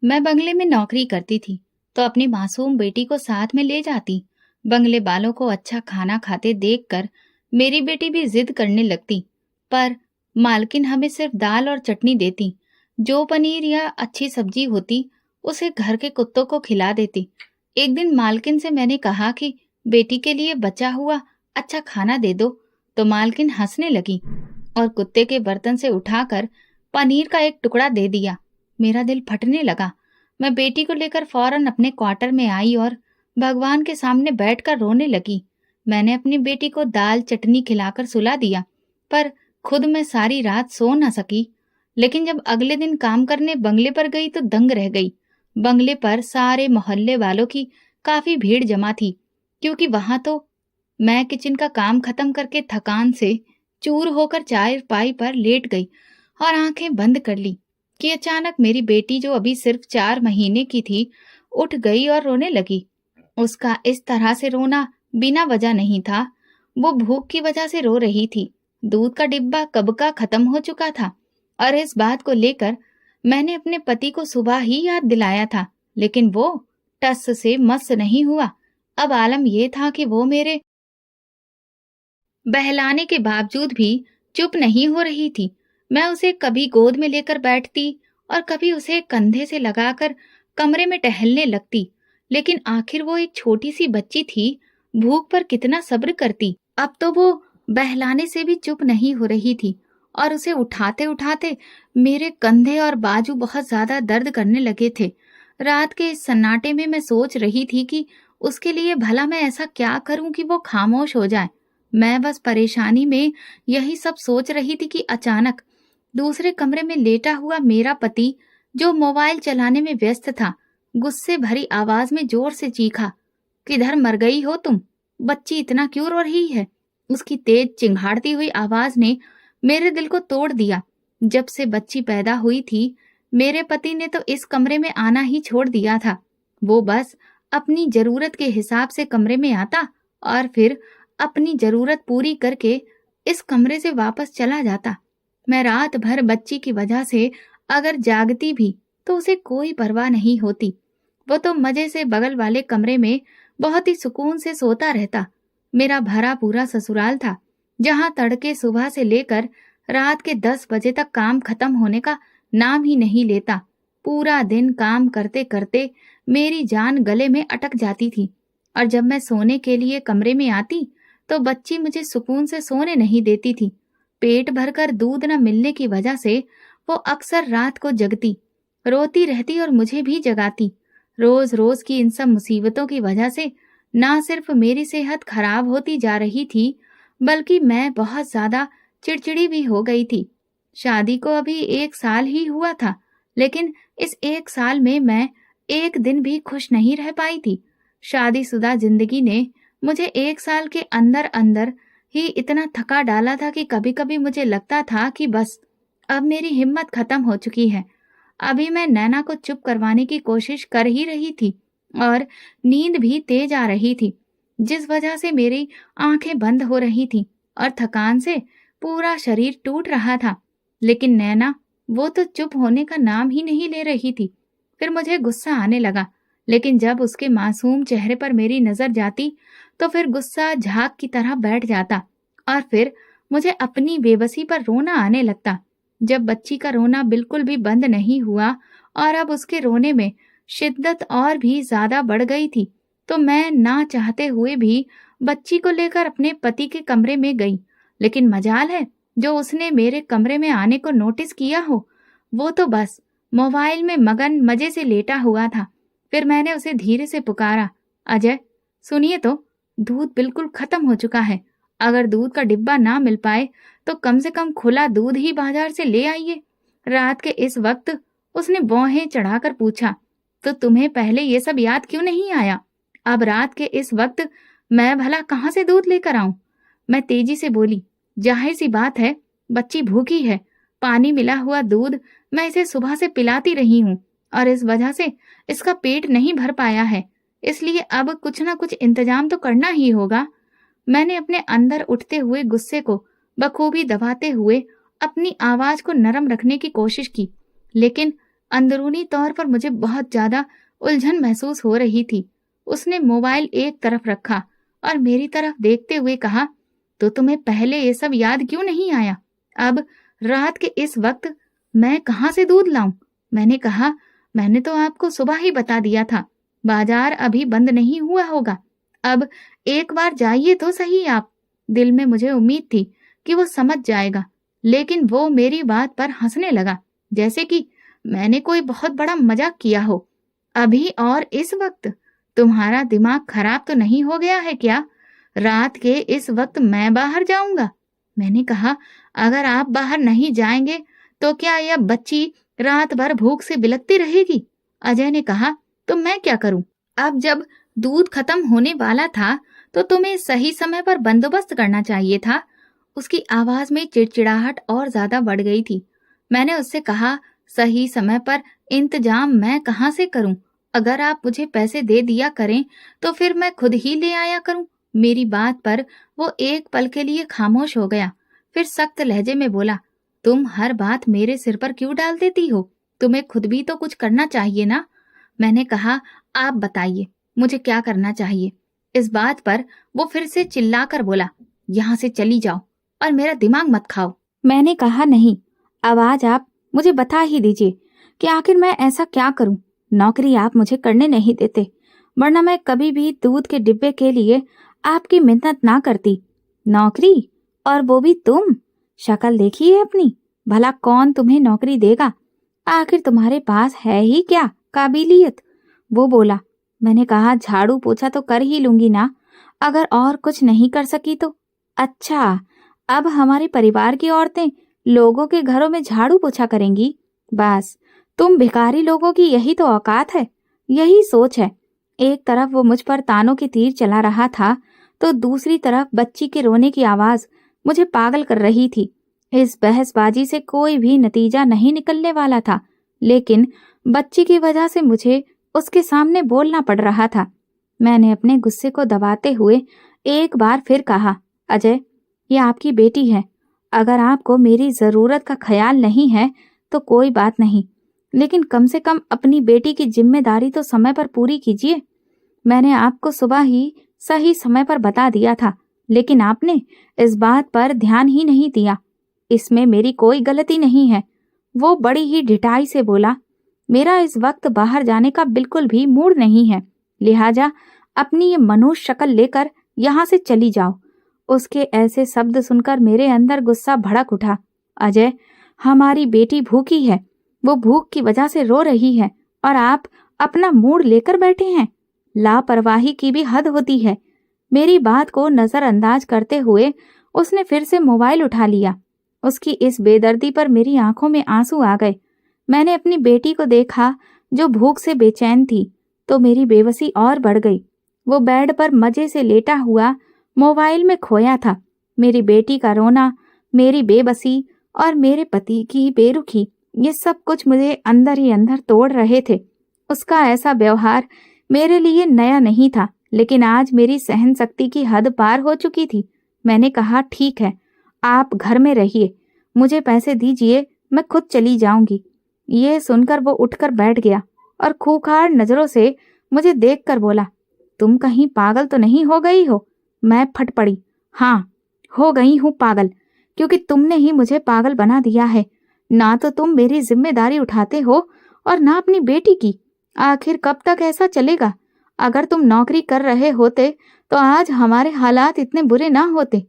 मैं बंगले में नौकरी करती थी, तो अपनी मासूम बेटी को साथ में ले जाती। बंगले वालों को अच्छा खाना खाते देखकर मेरी बेटी भी जिद करने लगती, पर मालकिन हमें सिर्फ दाल और चटनी देती। जो पनीर या अच्छी सब्जी होती, उसे घर के कुत्तों को खिला देती। एक दिन मालकिन से मैंने कहा कि बेटी के लिए बचा हुआ अच्छा खाना दे दो, तो मालकिन हंसने लगी और कुत्ते के बर्तन से उठाकर पनीर का एक टुकड़ा दे दिया। मेरा दिल फटने लगा। मैं बेटी को लेकर फौरन अपने क्वार्टर में आई और भगवान के सामने बैठकर रोने लगी। मैंने अपनी बेटी को दाल चटनी खिलाकर सुला दिया, पर खुद मैं सारी रात सो न सकी। लेकिन जब अगले दिन काम करने बंगले पर गई तो दंग रह गई। बंगले पर सारे मोहल्ले वालों की काफी भीड़ जमा थी, क्योंकि वहां तो मैं किचन का काम खत्म करके थकान से चूर होकर चारपाई पर लेट गई और आंखें बंद कर ली कि अचानक मेरी बेटी, जो अभी सिर्फ 4 महीने की थी, उठ गई और रोने लगी। उसका इस तरह से रोना बिना वजह नहीं था। वो भूख की वजह से रो रही थी। दूध का डिब्बा कब का खत्म हो चुका था और इस बात को लेकर मैंने अपने पति को सुबह ही याद दिलाया था, लेकिन वो टस से मस नहीं हुआ। अब आलम यह था कि वो मेरे बहलाने के बावजूद भी चुप नहीं हो रही थी। मैं उसे कभी गोद में लेकर बैठती और कभी उसे कंधे से लगाकर कमरे में टहलने लगती, लेकिन आखिर वो एक छोटी सी बच्ची थी, भूख पर कितना सब्र करती। अब तो वो बहलाने से भी चुप नहीं हो रही थी और उसे उठाते उठाते मेरे कंधे और बाजू बहुत ज्यादा दर्द करने लगे थे। रात के इस सन्नाटे में मैं सोच रही थी कि उसके लिए भला मैं ऐसा क्या करूं कि वो खामोश हो जाए। मैं बस परेशानी में यही सब सोच रही थी कि अचानक दूसरे कमरे में लेटा हुआ मेरा पति, जो मोबाइल चलाने में व्यस्त था, गुस्से भरी आवाज में जोर से चीखा, किधर मर गई हो तुम? बच्ची इतना क्यों रो रही है? उसकी तेज चिंघाड़ती हुई आवाज ने मेरे दिल को तोड़ दिया। जब से बच्ची पैदा हुई थी, मेरे पति ने तो इस कमरे में आना ही छोड़ दिया था। वो बस अपनी जरूरत के हिसाब से कमरे में आता और फिर अपनी जरूरत पूरी करके इस कमरे से वापस चला जाता। मैं रात भर बच्ची की वजह से अगर जागती भी तो उसे कोई परवाह नहीं होती। वो तो मजे से बगल वाले कमरे में बहुत ही सुकून से सोता रहता। मेरा भरा पूरा ससुराल था, जहां तड़के सुबह से लेकर रात के 10 बजे तक काम खत्म होने का नाम ही नहीं लेता। पूरा दिन काम करते करते मेरी जान गले में अटक जाती थी और जब मैं सोने के लिए कमरे में आती तो बच्ची मुझे सुकून से सोने नहीं देती थी। पेट भरकर दूध न मिलने की वजह से वो अक्सर रात को जगती, रोती रहती और मुझे भी जगाती। रोज रोज की इन सब मुसीबतों की वजह से ना सिर्फ मेरी सेहत खराब होती जा रही थी, बल्कि मैं बहुत ज्यादा चिड़चिड़ी भी हो गई थी। शादी को अभी 1 साल ही हुआ था, लेकिन इस 1 साल में मैं एक दिन भी खुश नहीं रह पाई थी। शादीशुदा जिंदगी ने मुझे 1 साल के अंदर अंदर ही इतना थका डाला था कि कभी कभी मुझे लगता था कि बस अब मेरी हिम्मत खत्म हो चुकी है। अभी मैं नैना को चुप करवाने की कोशिश कर ही रही थी और नींद भी तेज आ रही थी, जिस वजह से मेरी आंखें बंद हो रही थी और थकान से पूरा शरीर टूट रहा था। लेकिन नैना, वो तो चुप होने का नाम ही नहीं ले रही थी। फिर मुझे गुस्सा आने लगा, लेकिन जब उसके मासूम चेहरे पर मेरी नजर जाती तो फिर गुस्सा झाग की तरह बैठ जाता और फिर मुझे अपनी बेबसी पर रोना आने लगता। जब बच्ची का रोना बिल्कुल भी बंद नहीं हुआ और अब उसके रोने में शिद्दत और भी ज्यादा बढ़ गई थी, तो मैं ना चाहते हुए भी बच्ची को लेकर अपने पति के कमरे में गई। लेकिन मजाल है, जो उसने मेरे कमरे में आने को नोटिस किया हो, वो तो बस मोबाइल में मगन मजे से लेटा हुआ था। फिर मैंने उसे धीरे से पुकारा, अजय सुनिए तो, दूध बिल्कुल खत्म हो चुका है। अगर दूध का डिब्बा ना मिल पाए तो कम से कम खुला दूध ही बाजार से ले आइए। रात के इस वक्त उसने भौहें चढ़ाकर पूछा, तो तुम्हें पहले ये सब याद क्यों नहीं आया? अब रात के इस वक्त मैं भला कहाँ से दूध लेकर आऊं? मैं तेजी से बोली, जाहिर सी बात है, बच्ची भूखी है। पानी मिला हुआ दूध मैं इसे सुबह से पिलाती रही हूँ और इस वजह से इसका पेट नहीं भर पाया है, इसलिए अब कुछ ना कुछ इंतजाम तो करना ही होगा। मैंने अपने अंदर उठते हुए गुस्से को बखूबी दबाते हुए अपनी आवाज को नरम रखने की कोशिश की, लेकिन अंदरूनी तौर पर मुझे बहुत ज्यादा उलझन महसूस हो रही थी। उसने मोबाइल एक तरफ रखा और मेरी तरफ देखते हुए कहा, तो तुम्हें पहले ये सब याद क्यों नहीं आया? अब रात के इस वक्त मैं कहाँ से दूध लाऊं? मैंने कहा, मैंने तो आपको सुबह ही बता दिया था, बाजार अभी बंद नहीं हुआ होगा। अब एक बार जाइए तो सही आप। दिल में मुझे उम्मीद थी कि वो समझ जाएगा, लेकिन वो मेरी बात पर हंसने लगा, जैसे कि मैंने कोई बहुत बड़ा मजाक किया हो। अभी और इस वक्त? तुम्हारा दिमाग खराब तो नहीं हो गया है क्या? रात के इस वक्त मैं बाहर जाऊंगा? मैंने कहा, अगर आप बाहर नहीं जाएंगे तो क्या यह बच्ची रात भर भूख से बिलखती रहेगी? अजय ने कहा, तो मैं क्या करूं? अब जब दूध खत्म होने वाला था तो तुम्हें सही समय पर बंदोबस्त करना चाहिए था। उसकी आवाज में चिड़चिड़ाहट और ज्यादा बढ़ गई थी। मैंने उससे कहा, सही समय पर इंतजाम मैं कहाँ से करूं? अगर आप मुझे पैसे दे दिया करें तो फिर मैं खुद ही ले आया करूं। मेरी बात पर वो एक पल के लिए खामोश हो गया, फिर सख्त लहजे में बोला, तुम हर बात मेरे सिर पर क्यों डाल देती हो? तुम्हें खुद भी तो कुछ करना चाहिए ना। मैंने कहा, आप बताइए मुझे क्या करना चाहिए? इस बात पर वो फिर से चिल्लाकर बोला, यहाँ से चली जाओ और मेरा दिमाग मत खाओ। मैंने कहा, नहीं, अब आज आप मुझे बता ही दीजिए कि आखिर मैं ऐसा क्या करूं? नौकरी आप मुझे करने नहीं देते, वरना मैं कभी भी दूध के डिब्बे के लिए आपकी मिन्नत ना करती। नौकरी? और वो भी तुम? शक्ल देखी है अपनी? भला कौन तुम्हें नौकरी देगा? आखिर तुम्हारे पास है ही क्या काबिलियत? वो बोला। मैंने कहा, झाड़ू पोछा तो कर ही लूंगी ना, अगर और कुछ नहीं कर सकी तो। अच्छा, अब हमारे परिवार की औरतें लोगों के घरों में झाड़ू पोछा करेंगी? बस, तुम भिखारी लोगों की यही तो औकात है, यही सोच है। एक तरफ वो मुझ पर तानों के तीर चला रहा था तो दूसरी तरफ बच्ची के रोने की आवाज मुझे पागल कर रही थी। इस बहसबाजी से कोई भी नतीजा नहीं निकलने वाला था, लेकिन बच्ची की वजह से मुझे उसके सामने बोलना पड़ रहा था। मैंने अपने गुस्से को दबाते हुए एक बार फिर कहा, अजय, ये आपकी बेटी है। अगर आपको मेरी जरूरत का ख्याल नहीं है तो कोई बात नहीं, लेकिन कम से कम अपनी बेटी की जिम्मेदारी तो समय पर पूरी कीजिए। मैंने आपको सुबह ही सही समय पर बता दिया था, लेकिन आपने इस बात पर ध्यान ही नहीं दिया। इसमें मेरी कोई गलती नहीं है। वो बड़ी ही ढिठाई से बोला, मेरा इस वक्त बाहर जाने का बिल्कुल भी मूड नहीं है, लिहाजा अपनी ये मनुष्य शक्ल लेकर यहाँ से चली जाओ। उसके ऐसे शब्द सुनकर मेरे अंदर गुस्सा भड़क उठा। अजय, हमारी बेटी भूखी है, वो भूख की वजह से रो रही है और आप अपना मूड लेकर बैठे हैं। लापरवाही की भी हद होती है। मेरी बात को नजरअंदाज करते हुए उसने फिर से मोबाइल उठा लिया। उसकी इस बेदर्दी पर मेरी आंखों में आंसू आ गए। मैंने अपनी बेटी को देखा जो भूख से बेचैन थी, तो मेरी बेबसी और बढ़ गई। वो बेड पर मजे से लेटा हुआ मोबाइल में खोया था। मेरी बेटी का रोना, मेरी बेबसी और मेरे पति की बेरुखी, ये सब कुछ मुझे अंदर ही अंदर तोड़ रहे थे। उसका ऐसा व्यवहार मेरे लिए नया नहीं था, लेकिन आज मेरी सहन शक्ति की हद पार हो चुकी थी। मैंने कहा, ठीक है, आप घर में रहिए, मुझे पैसे दीजिए, मैं खुद चली जाऊंगी। ये सुनकर वो उठकर बैठ गया और खूंखार नजरों से मुझे देखकर बोला, तुम कहीं पागल तो नहीं हो गई हो? मैं फट पड़ी। हाँ, हो गई हूँ पागल, क्योंकि तुमने ही मुझे पागल बना दिया है। ना तो तुम मेरी जिम्मेदारी उठाते हो और ना अपनी बेटी की। आखिर कब तक ऐसा चलेगा? अगर तुम नौकरी कर रहे होते तो आज हमारे हालात इतने बुरे ना होते।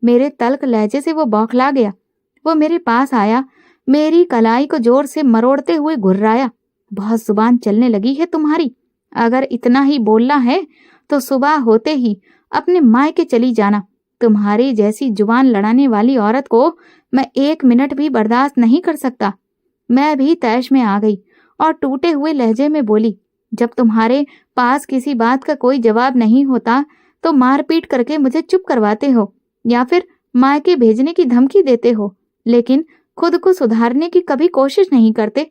मेरे तल्ख लहजे से वो बौखला गया। वो मेरे पास आया, मेरी कलाई को जोर से मरोड़ते हुए घुर्राया। बहुत जुबान चलने लगी है तुम्हारी। अगर इतना ही बोलना है तो सुबह होते ही अपने मायके चली जाना। तुम्हारी जैसी जुबान लड़ाने वाली औरत को मैं 1 मिनट भी बर्दाश्त नहीं कर सकता। मैं भी तैश में आ गई और टूटे हुए लहजे में बोली, जब तुम्हारे पास किसी बात का कोई जवाब नहीं होता तो मारपीट करके मुझे चुप करवाते हो या फिर मायके भेजने की धमकी देते हो, लेकिन खुद को सुधारने की कभी कोशिश नहीं करते।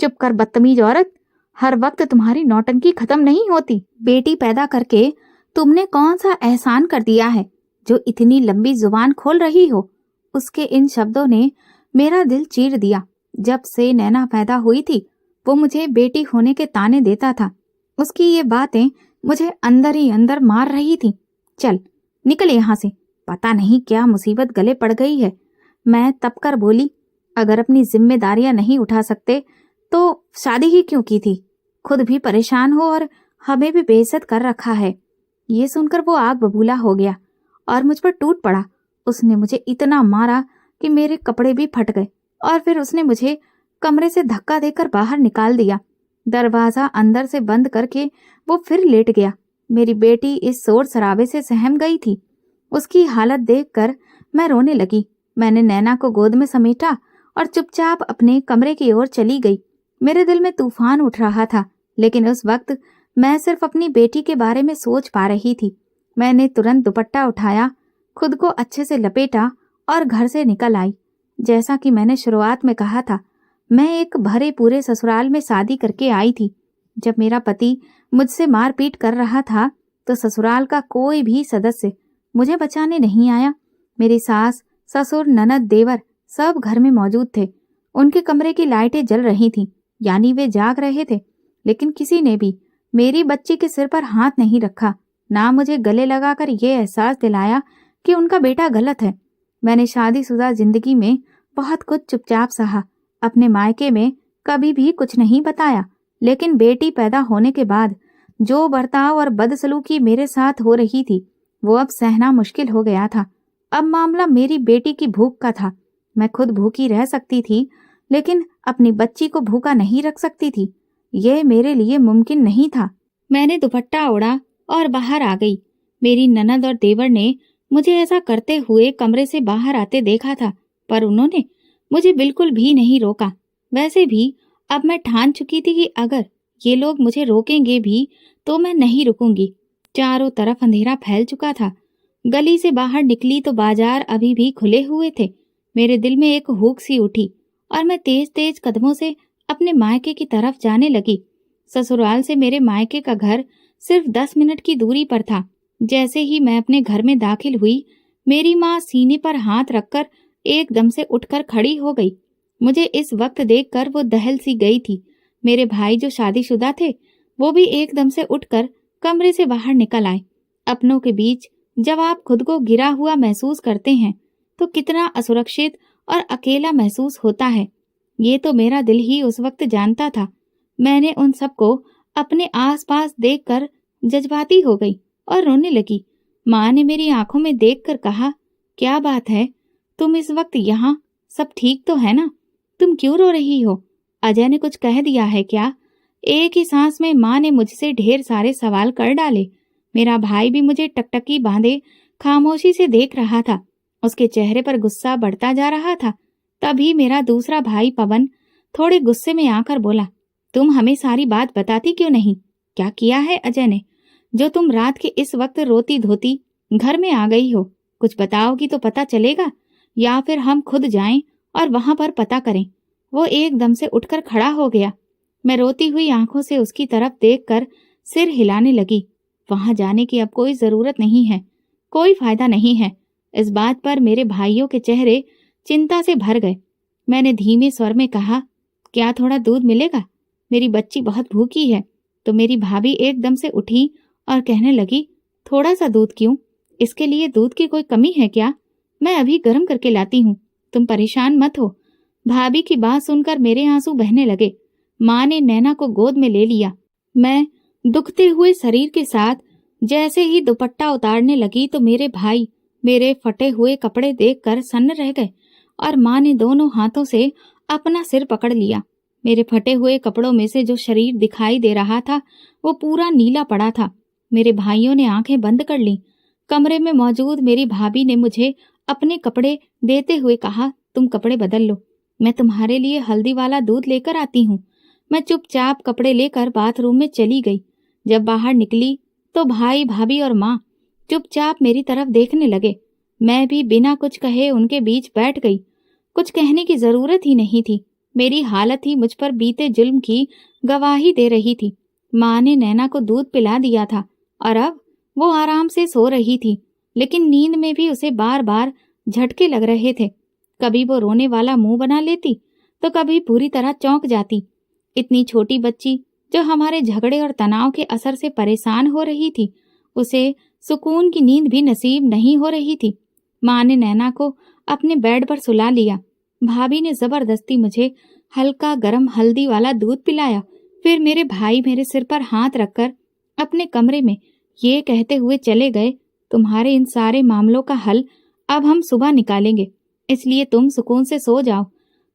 चुप कर बदतमीज औरत, हर वक्त तुम्हारी नौटंकी खत्म नहीं होती। बेटी पैदा करके तुमने कौन सा एहसान कर दिया है जो इतनी लंबी जुबान खोल रही हो? उसके इन शब्दों ने मेरा दिल चीर दिया। जब से नैना पैदा हुई थी वो मुझे बेटी होने के ताने देता था। उसकी ये बातें मुझे अंदर ही अंदर मार रही थी। चल निकल यहाँ से, पता नहीं क्या मुसीबत गले पड़ गई है। मैं तब कर बोली, अगर अपनी जिम्मेदारियां नहीं उठा सकते तो शादी ही क्यों की थी? खुद भी परेशान हो और हमें भी बेइज्जत कर रखा है। ये सुनकर वो आग बबूला हो गया और मुझ पर टूट पड़ा। उसने मुझे इतना मारा कि मेरे कपड़े भी फट गए और फिर उसने मुझे कमरे से धक्का देकर बाहर निकाल दिया। दरवाजा अंदर से बंद करके वो फिर लेट गया। मेरी बेटी इस शोर शराबे से सहम गई थी। उसकी हालत देखकर मैं रोने लगी। मैंने नैना को गोद में समेटा और चुपचाप अपने कमरे की ओर चली गई। मेरे दिल में तूफान उठ रहा था, लेकिन उस वक्त मैं सिर्फ अपनी बेटी के बारे में सोच पा रही थी। मैंने तुरंत दुपट्टा उठाया, खुद को अच्छे से लपेटा और घर से निकल आई। जैसा कि मैंने शुरुआत में कहा था, मैं एक भरे पूरे ससुराल में शादी करके आई थी। जब मेरा पति मुझसे मारपीट कर रहा था तो ससुराल का कोई भी सदस्य मुझे बचाने नहीं आया। मेरी सास, ससुर, ननद, देवर सब घर में मौजूद थे। उनके कमरे की लाइटें जल रही थीं, यानी वे जाग रहे थे। लेकिन किसी ने भी मेरी बच्ची के सिर पर हाथ नहीं रखा, ना मुझे गले लगाकर ये एहसास दिलाया कि उनका बेटा गलत है। मैंने शादीशुदा जिंदगी में बहुत कुछ चुपचाप सहा, अपने मायके में कभी भी कुछ नहीं बताया, लेकिन बेटी पैदा होने के बाद जो बर्ताव और बदसलूकी मेरे साथ हो रही थी वो अब सहना मुश्किल हो गया था। अब मामला मेरी बेटी की भूख का था। मैं खुद भूखी रह सकती थी, लेकिन अपनी बच्ची को भूखा नहीं रख सकती थी। यह मेरे लिए मुमकिन नहीं था। मैंने दुपट्टा ओढ़ा और बाहर आ गई। मेरी ननद और देवर ने मुझे ऐसा करते हुए कमरे से बाहर आते देखा था, पर उन्होंने मुझे बिल्कुल भी नहीं रोका। वैसे भी अब मैं ठान चुकी थी कि अगर ये लोग मुझे रोकेंगे भी तो मैं नहीं रुकूंगी। चारों तरफ अंधेरा फैल चुका था। गली से बाहर निकली तो बाजार अभी भी खुले हुए थे। मेरे दिल में एक हुक सी उठी और मैं तेज तेज कदमों से अपने मायके की तरफ जाने लगी। ससुराल से मेरे मायके का घर सिर्फ 10 मिनट की दूरी पर था। जैसे ही मैं अपने घर में दाखिल हुई, मेरी माँ सीने पर हाथ रखकर एकदम से उठकर खड़ी हो गई। मुझे इस वक्त देखकर वो दहल सी गई थी। मेरे भाई जो शादीशुदा थे वो भी एकदम से उठकर कमरे से बाहर निकल आए। अपनों के बीच जब आप खुद को गिरा हुआ महसूस करते हैं तो कितना असुरक्षित और अकेला महसूस होता है, ये तो मेरा दिल ही उस वक्त जानता था। मैंने उन सबको अपने आसपास देखकर जज्बाती हो गई और रोने लगी। माँ ने मेरी आंखों में देखकर कहा, क्या बात है, तुम इस वक्त यहाँ? सब ठीक तो है ना? तुम क्यों रो रही हो? अजय ने कुछ कह दिया है क्या? एक ही सांस में माँ ने मुझसे ढेर सारे सवाल कर डाले। मेरा भाई भी मुझे टकटकी बांधे खामोशी से देख रहा था। उसके चेहरे पर गुस्सा बढ़ता जा रहा था। तभी मेरा दूसरा भाई पवन थोड़े गुस्से में आकर बोला, तुम हमें सारी बात बताती क्यों नहीं? क्या किया है अजय ने जो तुम रात के इस वक्त रोती धोती घर में आ गई हो? कुछ बताओगी तो पता चलेगा, या फिर हम खुद जाएं और वहां पर पता करें। वो एकदम से उठकर खड़ा हो गया। मैं रोती हुई आंखों से उसकी तरफ देखकर सिर हिलाने लगी। वहां जाने की अब कोई जरूरत नहीं है, कोई फायदा नहीं है। इस बात पर मेरे भाइयों के चेहरे चिंता से भर गए। मैंने धीमे स्वर में कहा, क्या थोड़ा दूध मिलेगा? मेरी बच्ची बहुत भूखी है। तो मेरी भाभी एकदम से उठी और कहने लगी, थोड़ा सा दूध क्यों? इसके लिए दूध की कोई कमी है क्या? मैं अभी गर्म करके लाती हूँ, तुम परेशान मत हो। भाभी की बात सुनकर मेरे आंसू बहने लगे। माँ ने नैना को गोद में ले लिया। मैं दुखते हुए शरीर के साथ जैसे ही दुपट्टा उतारने लगी तो मेरे भाई मेरे फटे हुए कपड़े देखकर सन्न रह गए और माँ ने दोनों हाथों से अपना सिर पकड़ लिया। मेरे फटे हुए कपड़ों में से जो शरीर दिखाई दे रहा था वो पूरा नीला पड़ा था। मेरे भाइयों ने आंखें बंद कर लीं। कमरे में मौजूद मेरी भाभी ने मुझे अपने कपड़े देते हुए कहा, तुम कपड़े बदल लो, मैं तुम्हारे लिए हल्दी वाला दूध लेकर आती हूँ। मैं चुपचाप कपड़े लेकर बाथरूम में चली गई। जब बाहर निकली तो भाई, भाभी और माँ चुपचाप मेरी तरफ देखने लगे। मैं भी बिना कुछ कहे उनके बीच बैठ गई। कुछ कहने की जरूरत ही नहीं थी। मेरी हालत ही मुझ पर बीते जुल्म की गवाही दे रही थी। माँ ने नैना को दूध पिला दिया था और अब वो आराम से सो रही थी, लेकिन नींद में भी उसे बार बार झटके लग रहे थे। कभी वो रोने वाला मुंह बना लेती तो कभी पूरी तरह चौंक जाती। इतनी छोटी बच्ची जो हमारे झगड़े और तनाव के असर से परेशान हो रही थी, उसे सुकून की नींद भी नसीब नहीं हो रही थी। माँ ने नैना को अपने बेड पर सुला लिया। भाभी ने जबरदस्ती मुझे हल्का गरम हल्दी वाला दूध पिलाया। फिर मेरे भाई मेरे सिर पर हाथ रखकर अपने कमरे में ये कहते हुए चले गए, तुम्हारे इन सारे मामलों का हल अब हम सुबह निकालेंगे, इसलिए तुम सुकून से सो जाओ।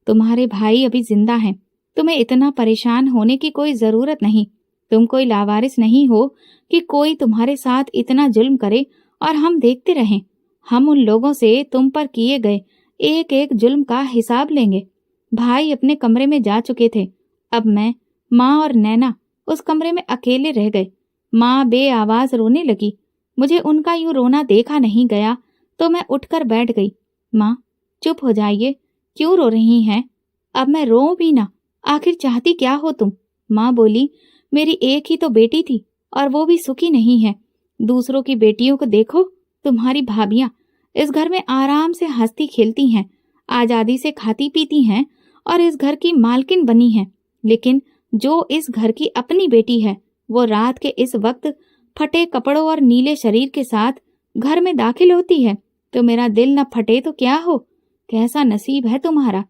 तुम्हारे भाई अभी जिंदा हैं, तुम्हें इतना परेशान होने की कोई जरूरत नहीं। तुम कोई लावारिस नहीं हो कि कोई तुम्हारे साथ इतना जुल्म करे और हम देखते रहें। हम उन लोगों से तुम पर किए गए एक एक जुल्म का हिसाब लेंगे। भाई अपने कमरे में जा चुके थे। अब मैं, माँ और नैना उस कमरे में अकेले रह गए। माँ बेआवाज रोने लगी। मुझे उनका यूं रोना देखा नहीं गया तो मैं उठकर बैठ गई। माँ, चुप हो जाइए, क्यों रो रही हैं? अब मैं रोऊं भी ना, आखिर चाहती क्या हो तुम? माँ बोली, मेरी एक ही तो बेटी थी और वो भी सुखी नहीं है। दूसरों की बेटियों को देखो, तुम्हारी भाभियां इस घर में आराम से हंसती खेलती हैं, आजादी से खाती पीती हैं और इस घर की मालकिन बनी हैं। लेकिन जो इस घर की अपनी बेटी है, वो रात के इस वक्त फटे कपड़ों और नीले शरीर के साथ घर में दाखिल होती है तो मेरा दिल न फटे तो क्या हो। कैसा नसीब है तुम्हारा।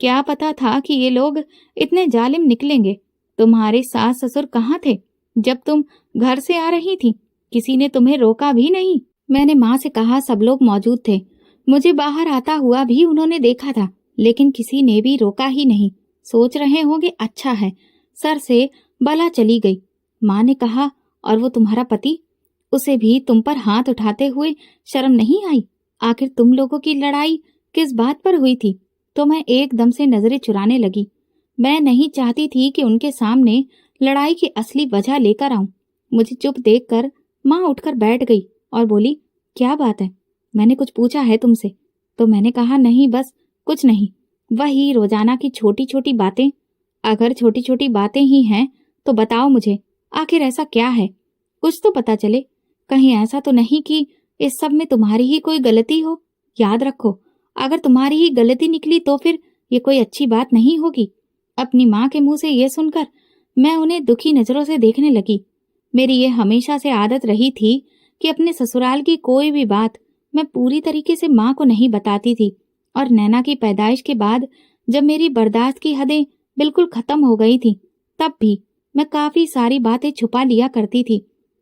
क्या पता था कि ये लोग इतने जालिम निकलेंगे। तुम्हारे सास ससुर कहाँ थे जब तुम घर से आ रही थी? किसी ने तुम्हें रोका भी नहीं। मैंने माँ से कहा, सब लोग मौजूद थे, मुझे बाहर आता हुआ भी उन्होंने देखा था, लेकिन किसी ने भी रोका ही नहीं। सोच रहे होंगे अच्छा है, सर से बला चली गई। माँ ने कहा, और वो तुम्हारा पति, उसे भी तुम पर हाथ उठाते हुए शर्म नहीं आई? आखिर तुम लोगों की लड़ाई किस बात पर हुई थी? तो मैं एकदम से नजरें चुराने लगी। मैं नहीं चाहती थी कि उनके सामने लड़ाई की असली वजह लेकर आऊं। मुझे चुप देखकर माँ उठकर बैठ गई और बोली, क्या बात है? मैंने कुछ पूछा है तुमसे? तो मैंने कहा, नहीं, बस कुछ नहीं, वही रोजाना की छोटी छोटी बातें। अगर छोटी छोटी बातें ही हैं तो बताओ मुझे, आखिर ऐसा क्या है? कुछ तो पता चले। कहीं ऐसा तो नहीं कि इस सब में तुम्हारी ही कोई गलती हो? याद रखो, अगर तुम्हारी ही गलती निकली तो फिर ये कोई अच्छी बात नहीं होगी। अपनी माँ के मुंह से ये सुनकर मैं उन्हें दुखी नजरों से देखने लगी। मेरी ये हमेशा से आदत रही थी कि अपने ससुराल की कोई भी बात मैं पूरी तरीके से माँ को नहीं बताती थी। और नैना की पैदाइश के बाद जब मेरी बर्दाश्त की हदें बिल्कुल खत्म हो गई थी, तब भी मैं काफी सारी बातें छुपा लिया करती थी,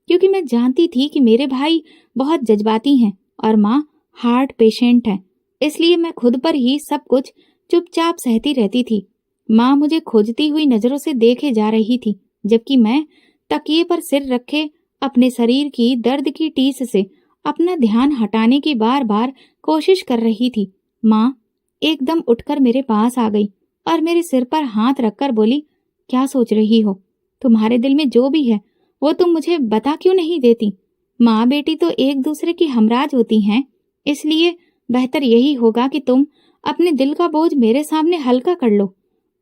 क्योंकि मैं जानती थी कि मेरे भाई बहुत जज्बाती हैं और माँ हार्ट पेशेंट है। इसलिए मैं खुद पर ही सब कुछ चुपचाप सहती रहती थी। माँ मुझे खोजती हुई नजरों से देखे जा रही थी, जबकि मैं तकिए पर सिर रखे अपने शरीर की दर्द की टीस से अपना ध्यान हटाने की बार बार कोशिश कर रही थी। माँ एकदम उठकर मेरे पास आ गई और मेरे सिर पर हाथ रखकर बोली, क्या सोच रही हो? तुम्हारे दिल में जो भी है वो तुम मुझे बता क्यों नहीं देती? माँ बेटी तो एक दूसरे की हमराज होती हैं, इसलिए बेहतर यही होगा कि तुम अपने दिल का बोझ मेरे सामने हल्का कर लो।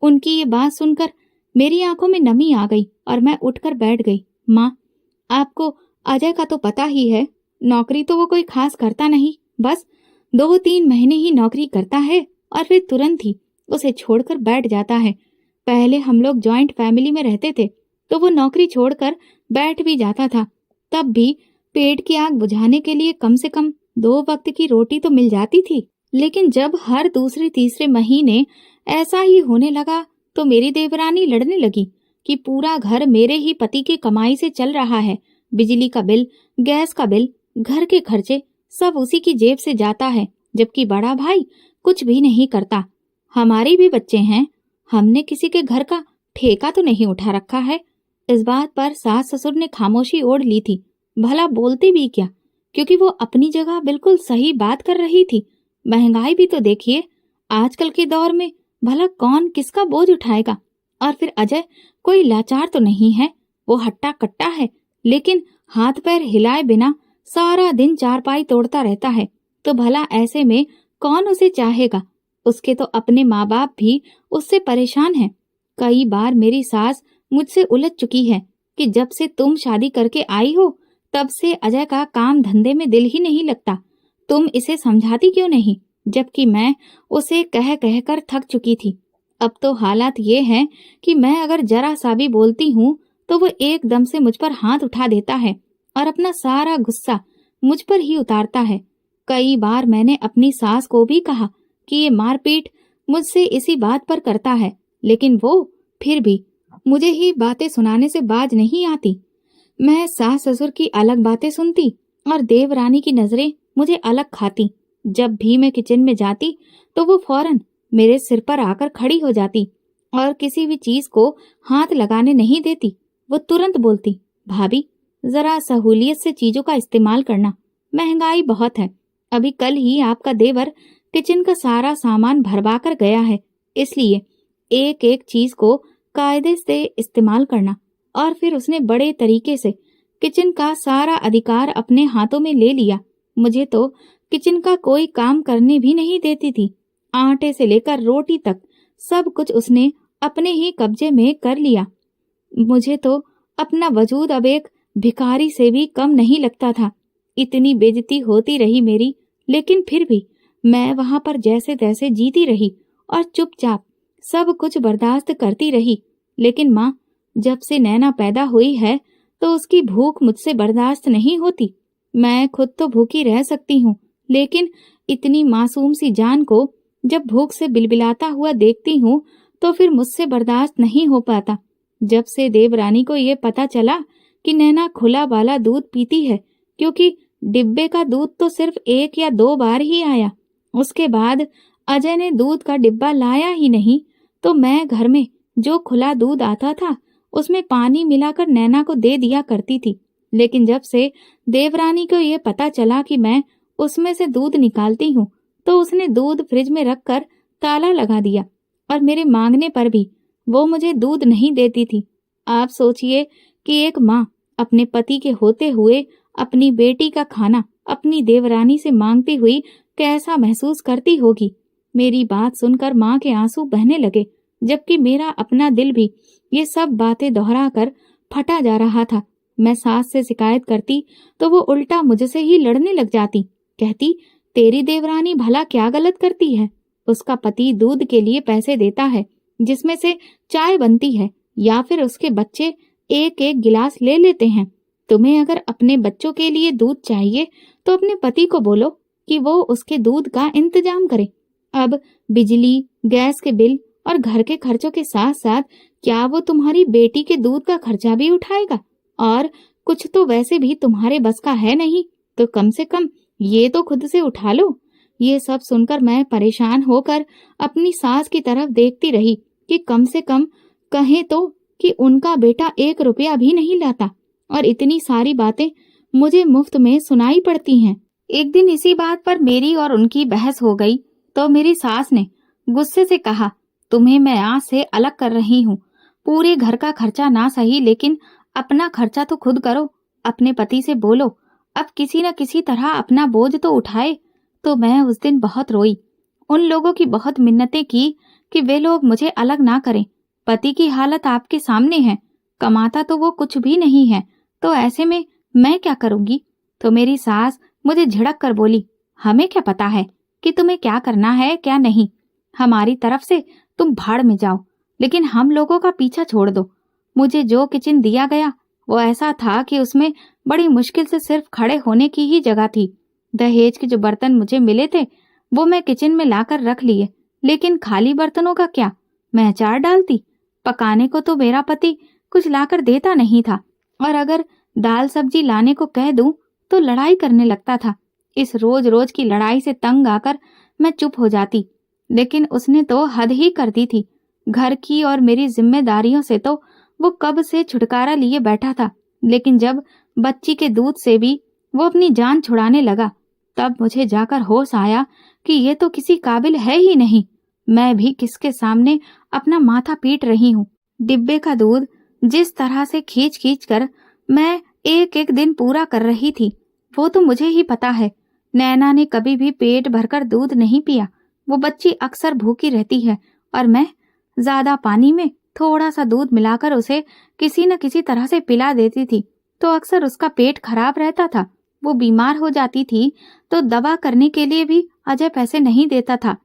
उनकी ये बात सुनकर मेरी आंखों में नमी आ गई और मैं उठकर बैठ गई। माँ, आपको अजय का तो पता ही है, नौकरी तो वो कोई खास करता नहीं, बस 2-3 महीने ही नौकरी करता है और फिर तुरंत ही उसे छोड़कर बैठ जाता है। पहले हम लोग जॉइंट फैमिली में रहते थे तो वो नौकरी छोड़कर बैठ भी जाता था, तब भी पेट की आग बुझाने के लिए कम से कम 2 वक्त की रोटी तो मिल जाती थी। लेकिन जब हर दूसरे तीसरे महीने ऐसा ही होने लगा तो मेरी देवरानी लड़ने लगी कि पूरा घर मेरे ही पति की कमाई से चल रहा है। बिजली का बिल, गैस का बिल, घर के खर्चे सब उसी की जेब से जाता है, जबकि बड़ा भाई कुछ भी नहीं करता। हमारे भी बच्चे हैं, हमने किसी के घर का ठेका तो नहीं उठा रखा है। इस बात पर सास ससुर ने खामोशी ओढ़ ली थी। भला बोलते भी क्या, क्योंकि वो अपनी जगह बिल्कुल सही बात कर रही थी। महंगाई भी तो देखिए, आजकल के दौर में भला कौन किसका बोझ उठाएगा? और फिर अजय कोई लाचार तो नहीं है, वो हट्टा कट्टा है, लेकिन हाथ पैर हिलाए बिना सारा दिन चारपाई तोड़ता रहता है। तो भला ऐसे में कौन उसे चाहेगा? उसके तो अपने माँ बाप भी उससे परेशान हैं। कई बार मेरी सास मुझसे उलझ चुकी है कि जब से तुम शादी करके आई हो तब से अजय का काम धंधे में दिल ही नहीं लगता। तुम इसे समझाती क्यों नहीं? जबकि मैं उसे कह कह कर थक चुकी थी। अब तो हालात ये हैं कि मैं अगर जरा सा भी बोलती हूँ तो वो एकदम से मुझ पर हाथ उठा देता है और अपना सारा गुस्सा मुझ पर ही उतारता है। कई बार मैंने अपनी सास को भी कहा कि ये मारपीट मुझसे इसी बात पर करता है, लेकिन वो फिर भी मुझे ही बातें सुनाने से बाज नहीं आती। मैं सास ससुर की अलग बातें सुनती और देवरानी की नजरें मुझे अलग खाती। जब भी मैं किचन में जाती तो वो फौरन मेरे सिर पर आकर खड़ी हो जाती और किसी भी चीज को हाथ लगाने नहीं देती। वो तुरंत बोलती, भाभी जरा सहूलियत से चीजों का इस्तेमाल करना, महंगाई बहुत है। अभी कल ही आपका देवर किचन का सारा सामान भरवा कर गया है, इसलिए एक एक चीज को कायदे से इस्तेमाल करना। और फिर उसने बड़े तरीके से किचन का सारा अधिकार अपने हाथों में ले लिया। मुझे तो किचन का कोई काम करने भी नहीं देती थी। आटे से लेकर रोटी तक सब कुछ उसने अपने ही कब्जे में कर लिया। मुझे तो अपना वजूद अब एक भिखारी से भी कम नहीं लगता था। इतनी बेइज्जती होती रही मेरी, लेकिन फिर भी मैं वहां पर जैसे तैसे जीती रही और चुपचाप सब कुछ बर्दाश्त करती रही। लेकिन माँ, जब से नैना पैदा हुई है तो उसकी भूख मुझसे बर्दाश्त नहीं होती। मैं खुद तो भूखी रह सकती हूँ, लेकिन इतनी मासूम सी जान को जब भूख से बिलबिलाता हुआ देखती हूँ तो फिर मुझसे बर्दाश्त नहीं हो पाता। जब से देवरानी को ये पता चला कि नैना खुला वाला दूध पीती है, क्योंकि डिब्बे का दूध तो सिर्फ 1 या 2 बार ही आया, उसके बाद अजय ने दूध का डिब्बा लाया ही नहीं, तो मैं घर में जो खुला दूध आता था उसमें पानी मिलाकर नैना को दे दिया करती थी। लेकिन जब से देवरानी को ये पता चला कि मैं उसमें से दूध निकालती हूँ, तो उसने दूध फ्रिज में रखकर ताला लगा दिया और मेरे मांगने पर भी वो मुझे दूध नहीं देती थी। आप सोचिए कि एक माँ अपने पति के होते हुए अपनी बेटी का खाना अपनी देवरानी से मांगती हुई कैसा महसूस करती होगी। मेरी बात सुनकर माँ के आंसू बहने लगे, जबकि मेरा अपना दिल भी ये सब बातें दोहराकर फटा जा रहा था। मैं सास से शिकायत करती तो वो उल्टा मुझसे ही लड़ने लग जाती। कहती, तेरी देवरानी भला क्या गलत करती है? उसका पति दूध के लिए पैसे देता है जिसमें से चाय बनती है, या फिर उसके बच्चे एक एक गिलास ले लेते हैं। तुम्हें अगर अपने बच्चों के लिए दूध चाहिए तो अपने पति को बोलो कि वो उसके दूध का इंतजाम करे। अब बिजली, गैस के बिल और घर के खर्चों के साथ साथ क्या वो तुम्हारी बेटी के दूध का खर्चा भी उठाएगा? और कुछ तो वैसे भी तुम्हारे बस का है नहीं, तो कम से कम ये तो खुद से उठा लो। ये सब सुनकर मैं परेशान होकर अपनी सास की तरफ देखती रही कि कम से कम कहे तो कि उनका बेटा 1 रुपया भी नहीं लाता, और इतनी सारी बातें मुझे मुफ्त में सुनाई पड़ती हैं। एक दिन इसी बात पर मेरी और उनकी बहस हो गई तो मेरी सास ने गुस्से से कहा, तुम्हें मैं आज से अलग कर रही हूँ। पूरे घर का खर्चा ना सही, लेकिन अपना खर्चा तो खुद करो। अपने पति से बोलो अब किसी न किसी तरह अपना बोझ तो उठाए। तो मैं उस दिन बहुत रोई, उन लोगों की बहुत मिन्नतें की कि वे लोग मुझे अलग ना करें। पति की हालत आपके सामने है, कमाता तो वो कुछ भी नहीं है, तो ऐसे में मैं क्या करूंगी? तो मेरी सास मुझे झिड़क कर बोली, हमें क्या पता है कि तुम्हें क्या करना है क्या नहीं। हमारी तरफ से तुम भाड़ में जाओ, लेकिन हम लोगों का पीछा छोड़ दो। मुझे जो किचन दिया गया वो ऐसा था कि उसमें बड़ी मुश्किल से सिर्फ खड़े होने की ही जगह थी। दहेज के जो बर्तन मुझे मिले थे वो मैं किचन में लाकर रख लिए, लेकिन खाली बर्तनों का क्या? मैं अचार डालती, पकाने को तो मेरा पति कुछ लाकर देता नहीं था, और अगर दाल सब्जी लाने को कह दूं तो लड़ाई करने लगता था। इस रोज रोज की लड़ाई से तंग आकर मैं चुप हो जाती, लेकिन उसने तो हद ही कर दी थी। घर की और मेरी जिम्मेदारियों से तो वो कब से छुटकारा लिए बैठा था, लेकिन जब बच्ची के दूध से भी वो अपनी जान छुड़ाने लगा, तब मुझे जाकर होश आया कि ये तो किसी काबिल है ही नहीं। मैं भी किसके सामने अपना माथा पीट रही हूँ। डिब्बे का दूध जिस तरह से खींच खींच कर मैं एक एक दिन पूरा कर रही थी, वो तो मुझे ही पता है। नैना ने कभी भी पेट भरकर दूध नहीं पिया। वो बच्ची अक्सर भूखी रहती है, और मैं ज्यादा पानी में थोड़ा सा दूध मिलाकर उसे किसी न किसी तरह से पिला देती थी, तो अक्सर उसका पेट खराब रहता था। वो बीमार हो जाती थी तो दवा करने के लिए भी अजय पैसे नहीं देता था।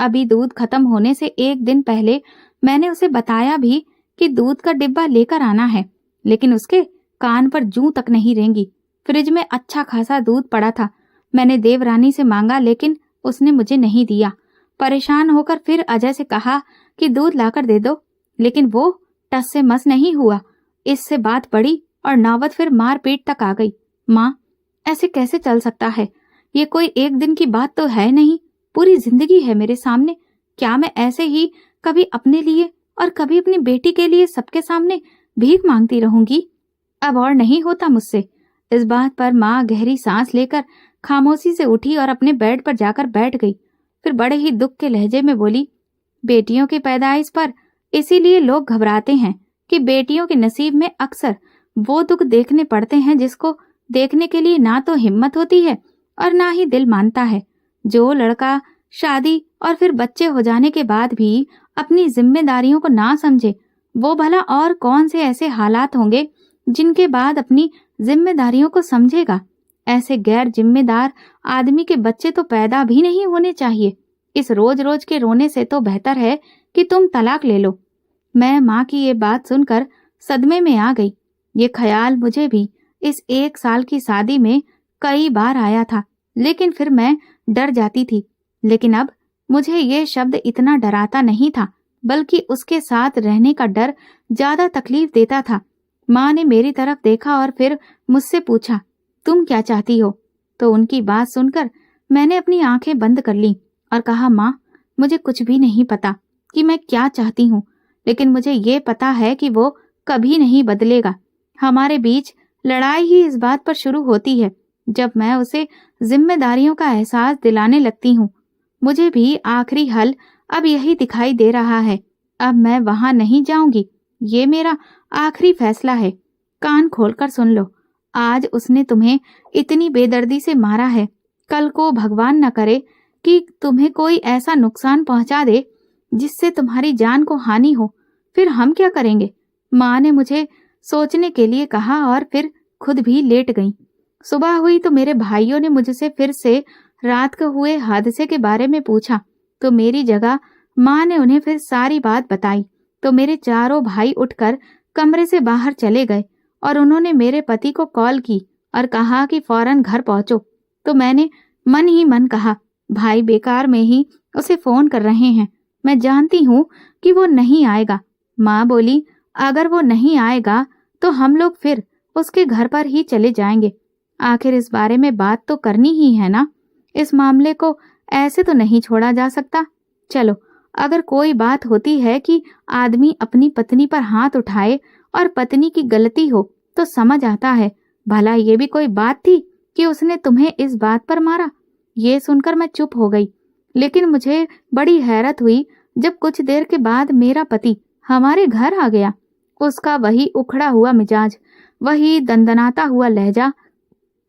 अभी दूध खत्म होने से एक दिन पहले मैंने उसे बताया भी कि दूध का डिब्बा लेकर आना है, लेकिन उसके कान पर जूं तक नहीं रेंगी। फ्रिज में अच्छा खासा दूध पड़ा था। मैंने देवरानी से मांगा, लेकिन उसने मुझे नहीं दिया। परेशान होकर फिर अजय से कहा कि दूध लाकर दे दो, लेकिन वो टस से मस नहीं हुआ। इससे बात बढ़ी और नौबत फिर मारपीट तक आ गई। माँ, ऐसे कैसे चल सकता है? ये कोई एक दिन की बात तो है नहीं, पूरी जिंदगी है मेरे सामने। क्या मैं ऐसे ही कभी अपने लिए और कभी अपनी बेटी के लिए सबके सामने भीख मांगती रहूंगी? अब और नहीं होता मुझसे। इस बात पर माँ गहरी सांस लेकर खामोशी से उठी और अपने बेड पर जाकर बैठ गई। फिर बड़े ही दुख के लहजे में बोली, बेटियों की पैदाइश पर इसीलिए लोग घबराते हैं कि बेटियों के नसीब में अक्सर वो दुख देखने पड़ते हैं जिसको देखने के लिए ना तो हिम्मत होती है और ना ही दिल मानता है। जो लड़का शादी और फिर बच्चे हो जाने के बाद भी अपनी जिम्मेदारियों को ना समझे, वो भला और कौन से ऐसे हालात होंगे जिनके बाद अपनी जिम्मेदारियों को समझेगा। ऐसे गैर जिम्मेदार आदमी के बच्चे तो पैदा भी नहीं होने चाहिए। इस रोज रोज के रोने से तो बेहतर है कि तुम तलाक ले लो। मैं माँ की ये बात सुनकर सदमे में आ गई। ये ख्याल मुझे भी इस 1 साल की शादी में कई बार आया था, लेकिन फिर मैं डर जाती थी। लेकिन अब मुझे ये शब्द इतना डराता नहीं था, बल्कि उसके साथ रहने का डर ज्यादा तकलीफ देता था। माँ ने मेरी तरफ देखा और फिर मुझसे पूछा, तुम क्या चाहती हो? तो उनकी बात सुनकर मैंने अपनी आंखें बंद कर ली और कहा, माँ, मुझे कुछ भी नहीं पता कि मैं क्या चाहती हूँ, लेकिन मुझे ये पता है कि वो कभी नहीं बदलेगा। हमारे बीच लड़ाई ही इस बात पर शुरू होती है जब मैं उसे जिम्मेदारियों का एहसास दिलाने लगती हूँ। मुझे भी आखिरी हल अब यही दिखाई दे रहा है। अब मैं वहां नहीं जाऊंगी। ये मेरा आखिरी फैसला है। कान खोलकर सुन लो। आज उसने तुम्हें इतनी बेदर्दी से मारा है, कल को भगवान न करे कि तुम्हें कोई ऐसा नुकसान पहुंचा दे जिससे तुम्हारी जान को हानि हो, फिर हम क्या करेंगे? माँ ने मुझे सोचने के लिए कहा और फिर खुद भी लेट गई। सुबह हुई तो मेरे भाइयों ने मुझसे फिर से रात को हुए हादसे के बारे में पूछा, तो मेरी जगह माँ ने उन्हें फिर सारी बात बताई। तो मेरे चारों भाई उठकर कमरे से बाहर चले गए और उन्होंने मेरे पति को कॉल की और कहा कि फौरन घर पहुंचो। तो मैंने मन ही मन कहा, भाई बेकार में ही उसे फोन कर रहे हैं, मैं जानती हूँ कि वो नहीं आएगा। माँ बोली, अगर वो नहीं आएगा तो हम लोग फिर उसके घर पर ही चले जाएंगे। आखिर इस बारे में बात तो करनी ही है ना। इस मामले को ऐसे तो नहीं छोड़ा जा सकता। चलो, अगर कोई बात होती है कि आदमी अपनी पत्नी पर हाथ उठाए और पत्नी की गलती हो तो समझ आता है। भला ये भी कोई बात थी कि उसने तुम्हें इस बात पर मारा? ये सुनकर मैं चुप हो गई, लेकिन मुझे बड़ी हैरत हुई जब कुछ देर के बाद मेरा पति हमारे घर आ गया। उसका वही उखड़ा हुआ मिजाज, वही दंदनाता हुआ लहजा,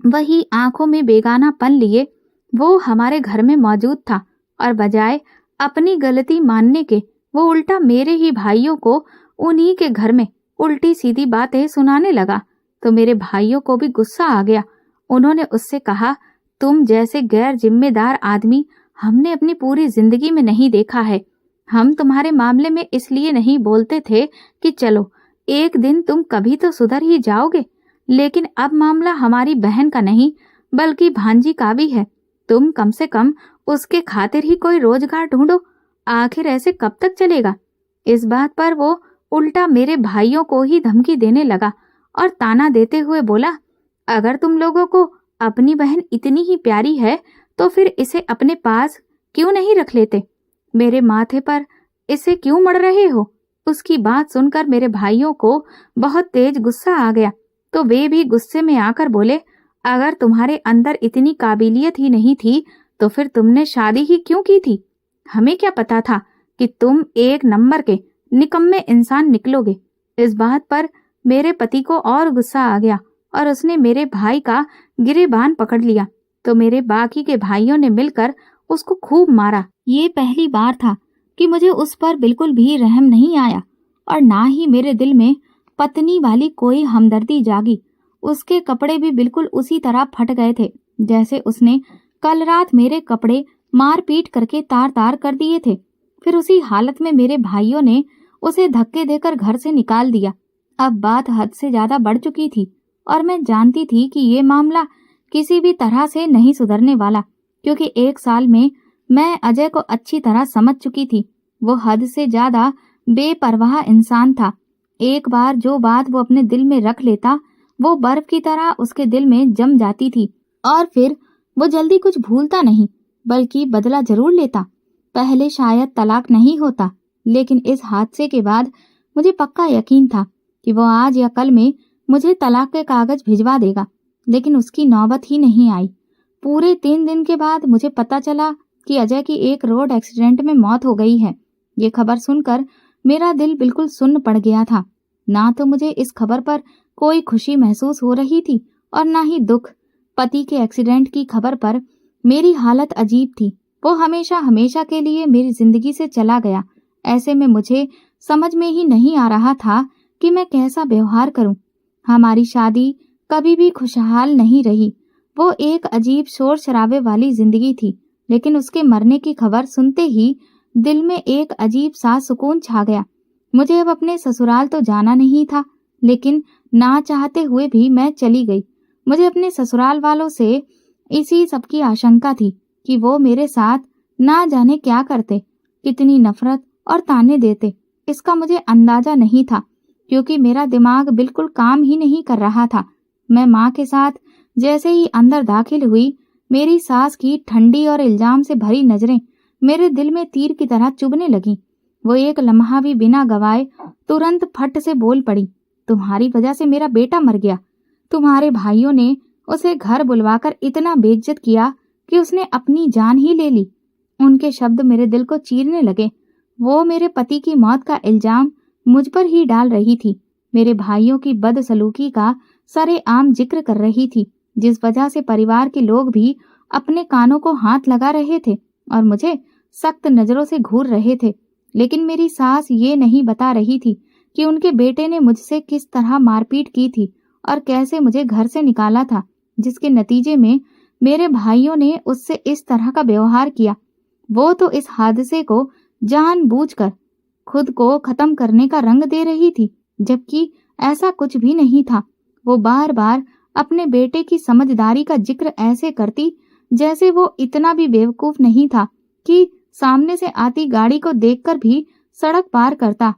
वही आंखों में बेगानापन लिए वो हमारे घर में मौजूद था और बजाय अपनी गलती मानने के वो उल्टा मेरे ही भाइयों को उन्हीं के घर में उल्टी सीधी बातें सुनाने लगा। तो मेरे भाइयों को भी गुस्सा आ गया। उन्होंने उससे कहा, तुम जैसे गैर जिम्मेदार आदमी हमने अपनी पूरी जिंदगी में नहीं देखा है। हम तुम्हारे मामले में इसलिए नहीं बोलते थे कि चलो एक दिन तुम कभी तो सुधर ही जाओगे, लेकिन अब मामला हमारी बहन का नहीं बल्कि भांजी का भी है। तुम कम से कम उसके खातिर ही कोई रोजगार ढूंढो। आखिर ऐसे कब तक चलेगा? इस बात पर वो उल्टा मेरे भाइयों को ही धमकी देने लगा और ताना देते हुए बोला, अगर तुम लोगों को अपनी बहन इतनी ही प्यारी है तो फिर इसे अपने पास क्यों नहीं रख लेते? मेरे माथे पर इसे क्यों मढ़ रहे हो? उसकी बात सुनकर मेरे भाइयों को बहुत तेज गुस्सा आ गया। तो वे भी गुस्से में आकर बोले, अगर तुम्हारे अंदर इतनी काबिलियत ही नहीं थी तो फिर तुमने शादी ही क्यों की थी? हमें क्या पता था कि तुम एक नंबर के निकम्मे इंसान निकलोगे। इस बात पर मेरे पति को और गुस्सा आ गया और उसने मेरे भाई का गिरेबान पकड़ लिया। तो मेरे बाकी के भाइयों ने मिलकर उसको खूब मारा। ये पहली बार था कि मुझे उस पर बिल्कुल भी रहम नहीं आया और ना ही मेरे दिल में पत्नी वाली कोई हमदर्दी जागी। उसके कपड़े भी बिल्कुल उसी तरह फट गए थे जैसे उसने कल रात मेरे कपड़े मार पीट करके तार तार कर दिए थे। फिर उसी हालत में मेरे भाइयों ने उसे धक्के देकर घर से निकाल दिया। अब बात हद से ज्यादा बढ़ चुकी थी और मैं जानती थी कि ये मामला किसी भी तरह से नहीं सुधरने वाला, क्योंकि 1 साल में मैं अजय को अच्छी तरह समझ चुकी थी। वो हद से ज्यादा बेपरवाह इंसान था। एक बार जो बात वो अपने दिल में रख लेता वो बर्फ की तरह उसके दिल में जम जाती थी और फिर वो जल्दी कुछ भूलता नहीं बल्कि बदला जरूर लेता। पहले शायद तलाक नहीं होता, लेकिन इस हादसे के बाद मुझे पक्का यकीन था कि वो आज या कल में मुझे तलाक के कागज भिजवा देगा, लेकिन उसकी नौबत ही नहीं आई। पूरे 3 दिन के बाद मुझे पता चला कि अजय की एक रोड एक्सीडेंट में मौत हो गई है। ये खबर सुनकर मेरा दिल बिल्कुल सुन्न पड़ गया था। ना तो मुझे इस खबर पर कोई खुशी महसूस हो रही थी और ना ही दुख। पति के एक्सीडेंट की खबर पर मेरी हालत अजीब थी। वो हमेशा हमेशा के लिए मेरी जिंदगी से चला गया। ऐसे में मुझे समझ में ही नहीं आ रहा था कि मैं कैसा व्यवहार करूं। हमारी शादी कभी भी खुशहाल नहीं रही। वो एक अजीब शोर शराबे वाली जिंदगी थी, लेकिन उसके मरने की खबर सुनते ही दिल में एक अजीब सा सुकून छा गया। मुझे अब अपने ससुराल तो जाना नहीं था, लेकिन ना चाहते हुए भी मैं चली गई। मुझे अपने ससुराल वालों से इसी सब की आशंका थी कि वो मेरे साथ ना जाने क्या करते, कितनी नफरत और ताने देते। इसका मुझे अंदाजा नहीं था, क्योंकि मेरा दिमाग बिल्कुल काम ही नहीं कर रहा था। मैं माँ के साथ जैसे ही अंदर दाखिल हुई, मेरी सास की ठंडी और इल्जाम से भरी नजरें मेरे दिल में तीर की तरह चुभने लगीं। वो एक लम्हा भी बिना गवाए तुरंत फट से बोल पड़ी, तुम्हारी वजह से मेरा बेटा मर गया। तुम्हारे भाइयों ने उसे घर बुलवाकर इतना बेइज्जत किया कि उसने अपनी जान ही ले ली। उनके शब्द मेरे दिल को चीरने लगे। वो मेरे पति की मौत का इल्जाम मुझ पर ही डाल रही थी। मेरे भाइयों की बदसलूकी का सरेआम जिक्र कर रही थी, जिस वजह से परिवार के लोग भी अपने कानों को हाथ लगा रहे थे और मुझे सख्त नजरों से घूर रहे थे। लेकिन मेरी सास ये नहीं बता रही थी कि उनके बेटे ने मुझसे किस तरह मारपीट की थी और कैसे मुझे घर से निकाला था, जिसके नतीजे में मेरे भाइयों ने उससे इस तरह का व्यवहार किया। वो तो इस हादसे को जानबूझकर खुद को खत्म करने का रंग दे रही थी, जबकि ऐसा कुछ भी नहीं था। वो बार बार अपने बेटे की समझदारी का जिक्र ऐसे करती जैसे वो इतना भी बेवकूफ नहीं था कि सामने से आती गाड़ी को देखकर भी सड़क पार करता।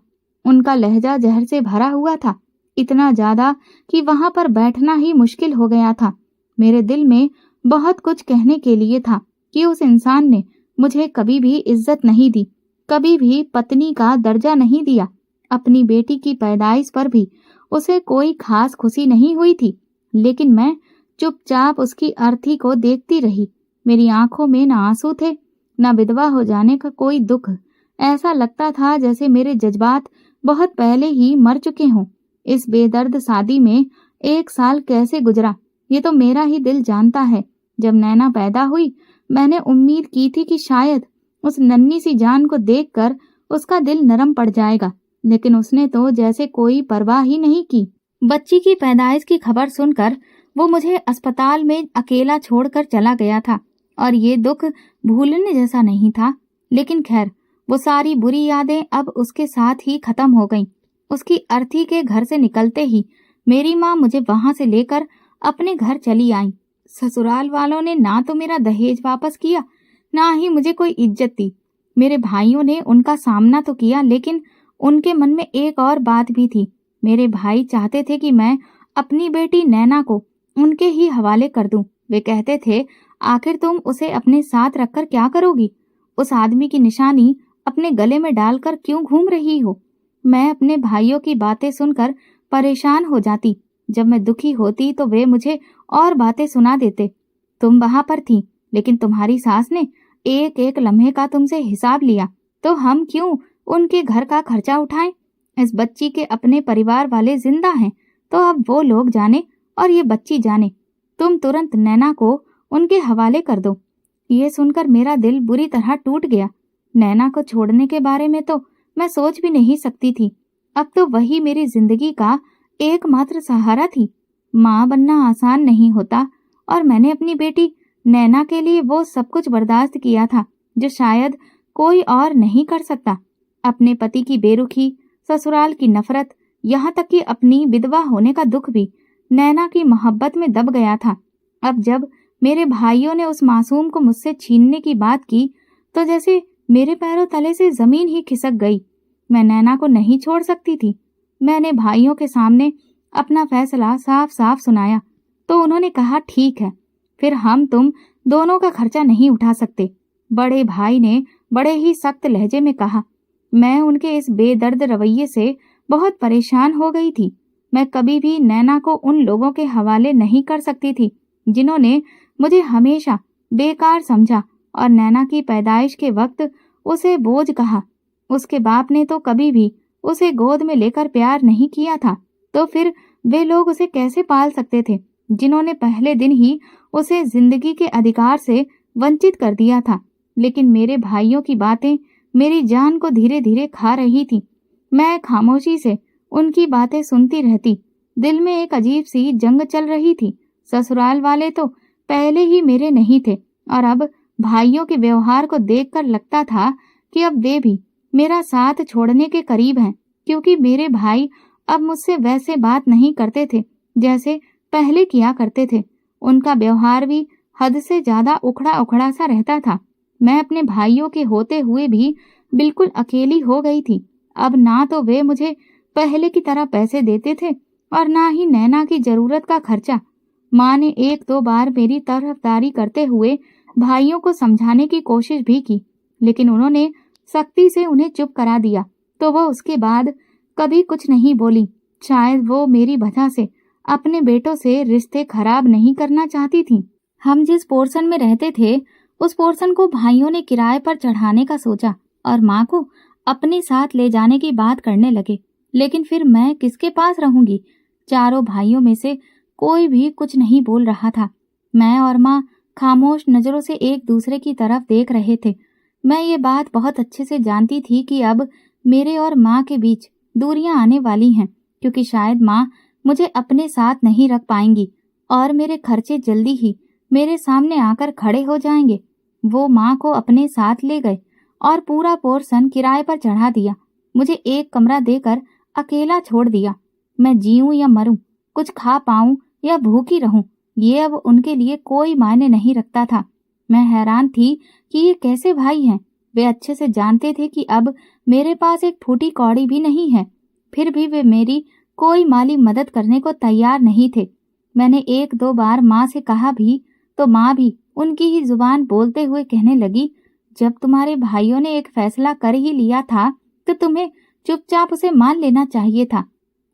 उनका लहजा जहर से भरा हुआ था, इतना ज्यादा कि वहां पर बैठना ही मुश्किल हो गया था। मेरे दिल में बहुत कुछ कहने के लिए था कि उस इंसान ने मुझे कभी भी इज्जत नहीं दी, कभी भी पत्नी का दर्जा नहीं दिया। अपनी बेटी की पैदाइश पर भी उसे कोई खास खुशी नहीं हुई थी, लेकिन मैं चुपचाप उसकी अर्थी को देखती रही। मेरी आंखों में न आंसू थे, न विधवा हो जाने का कोई दुख। ऐसा लगता था जैसे मेरे जज्बात बहुत पहले ही मर चुके हों। इस बेदर्द शादी में 1 साल कैसे गुजरा ये तो मेरा ही दिल जानता है। जब नैना पैदा हुई, मैंने उम्मीद की थी कि शायद उस नन्ही सी जान को देखकर उसका दिल नरम पड़ जाएगा, लेकिन उसने तो जैसे कोई परवाह ही नहीं की। बच्ची की पैदाइश की खबर सुनकर वो मुझे अस्पताल में अकेला छोड़कर चला गया था और ये दुख भूलने जैसा नहीं था। लेकिन खैर, वो सारी बुरी यादें अब उसके साथ ही खत्म हो गईं। उसकी अर्थी के घर से निकलते ही मेरी माँ मुझे वहां से लेकर अपने घर चली आई। ससुराल वालों ने ना तो मेरा दहेज वापस किया, ना ही मुझे कोई इज्जत दी। मेरे भाइयों ने उनका सामना तो किया, लेकिन उनके मन में एक और बात भी थी। मेरे भाई चाहते थे कि मैं अपनी बेटी नैना को उनके ही हवाले कर दूं। वे कहते थे, आखिर तुम उसे अपने साथ रखकर क्या करोगी? उस आदमी की निशानी अपने गले में डालकर क्यों घूम रही हो? मैं अपने भाइयों की बातें सुनकर परेशान हो जाती। जब मैं दुखी होती तो वे मुझे और बातें सुना देते। तुम वहां पर थी, लेकिन तुम्हारी सास ने एक एक लम्हे का तुमसे हिसाब लिया, तो हम क्यों उनके घर का खर्चा उठाएं? इस बच्ची के अपने परिवार वाले जिंदा हैं, तो अब वो लोग जाने और ये बच्ची जाने। तुम तुरंत नैना को उनके हवाले कर दो। ये सुनकर मेरा दिल बुरी तरह टूट गया। नैना को छोड़ने के बारे में तो मैं सोच भी नहीं सकती थी। अब तो वही मेरी जिंदगी का एकमात्र सहारा थी। माँ बनना आसान नहीं होता और मैंने अपनी बेटी नैना के लिए वो सब कुछ बर्दाश्त किया था। जो शायद कोई और नहीं कर सकता। अपने पति की बेरुखी, ससुराल की नफरत, यहाँ तक कि अपनी विधवा होने का दुख भी नैना की मोहब्बत में दब गया था। अब जब मेरे भाइयों ने उस मासूम को मुझसे छीनने की बात की तो जैसे मेरे पैरों तले से जमीन ही खिसक गई। मैं नैना को नहीं छोड़ सकती थी। मैंने भाइयों के सामने अपना फैसला साफ साफ सुनाया तो उन्होंने कहा, ठीक है, फिर हम तुम दोनों का खर्चा नहीं उठा सकते। बड़े भाई ने बड़े ही सख्त लहजे में कहा। मैं उनके इस बेदर्द रवैये से बहुत परेशान हो गई थी। मैं कभी भी नैना को उन लोगों के हवाले नहीं कर सकती थी जिन्होंने मुझे हमेशा बेकार समझा और नैना की पैदाइश के वक्त उसे बोझ कहा। उसके बाप ने तो कभी भी उसे गोद में लेकर प्यार नहीं किया था, तो फिर वे लोग उसे कैसे पाल सकते थे जिन्होंने पहले दिन ही उसे जिंदगी के अधिकार से वंचित कर दिया था। लेकिन मेरे भाइयों की बातें मेरी जान को धीरे धीरे खा रही थी। मैं खामोशी से उनकी बातें सुनती रहती। दिल में एक अजीब सी जंग चल रही थी। ससुराल वाले तो पहले ही मेरे नहीं थे और अब भाइयों के व्यवहार को देखकर लगता था कि अब वे भी मेरा साथ छोड़ने के करीब हैं, क्योंकि मेरे भाई अब मुझसे वैसे बात नहीं करते थे जैसे पहले किया करते थे। उनका व्यवहार भी हद से ज्यादा उखड़ा उखड़ा सा रहता था। मैं अपने भाइयों के होते हुए भी बिल्कुल अकेली हो गई थी। अब ना तो वे मुझे पहले की तरह पैसे देते थे और ना ही नैना की जरूरत का खर्चा। माँ ने एक दो बार मेरी तरफदारी करते हुए भाइयों को समझाने की कोशिश भी की, लेकिन उन्होंने सख्ती से उन्हें चुप करा दिया। तो वह उसके बाद कभी कुछ नहीं बोली। शायद वो मेरी वजह से अपने बेटों से रिश्ते खराब नहीं करना चाहती थी। हम जिस पोर्शन में रहते थे उस पोर्शन को भाइयों ने किराए पर चढ़ाने का सोचा और माँ को अपने साथ ले जाने की बात करने लगे। लेकिन फिर मैं किसके पास रहूंगी? चारों भाइयों में से कोई भी कुछ नहीं बोल रहा था। मैं और माँ खामोश नजरों से एक दूसरे की तरफ देख रहे थे। मैं ये बात बहुत अच्छे से जानती थी कि अब मेरे और माँ के बीच दूरियां आने वाली हैं, क्योंकि शायद माँ मुझे अपने साथ नहीं रख पाएंगी और मेरे खर्चे जल्दी ही मेरे सामने आकर खड़े हो जाएंगे। वो माँ को अपने साथ ले गए और पूरा पोर्शन किराए पर चढ़ा दिया। मुझे एक कमरा देकर अकेला छोड़ दिया। मैं जीऊं या मरूं, कुछ खा पाऊं या भूखी रहूं, ये अब उनके लिए कोई मायने नहीं रखता था। मैं हैरान थी कि ये कैसे भाई हैं। वे अच्छे से जानते थे कि अब मेरे पास एक फूटी कौड़ी भी नहीं है, फिर भी वे मेरी कोई माली मदद करने को तैयार नहीं थे। मैंने एक दो बार माँ से कहा भी तो माँ भी उनकी ही जुबान बोलते हुए कहने लगी, जब तुम्हारे भाइयों ने एक फैसला कर ही लिया था तो तुम्हें चुपचाप उसे मान लेना चाहिए था।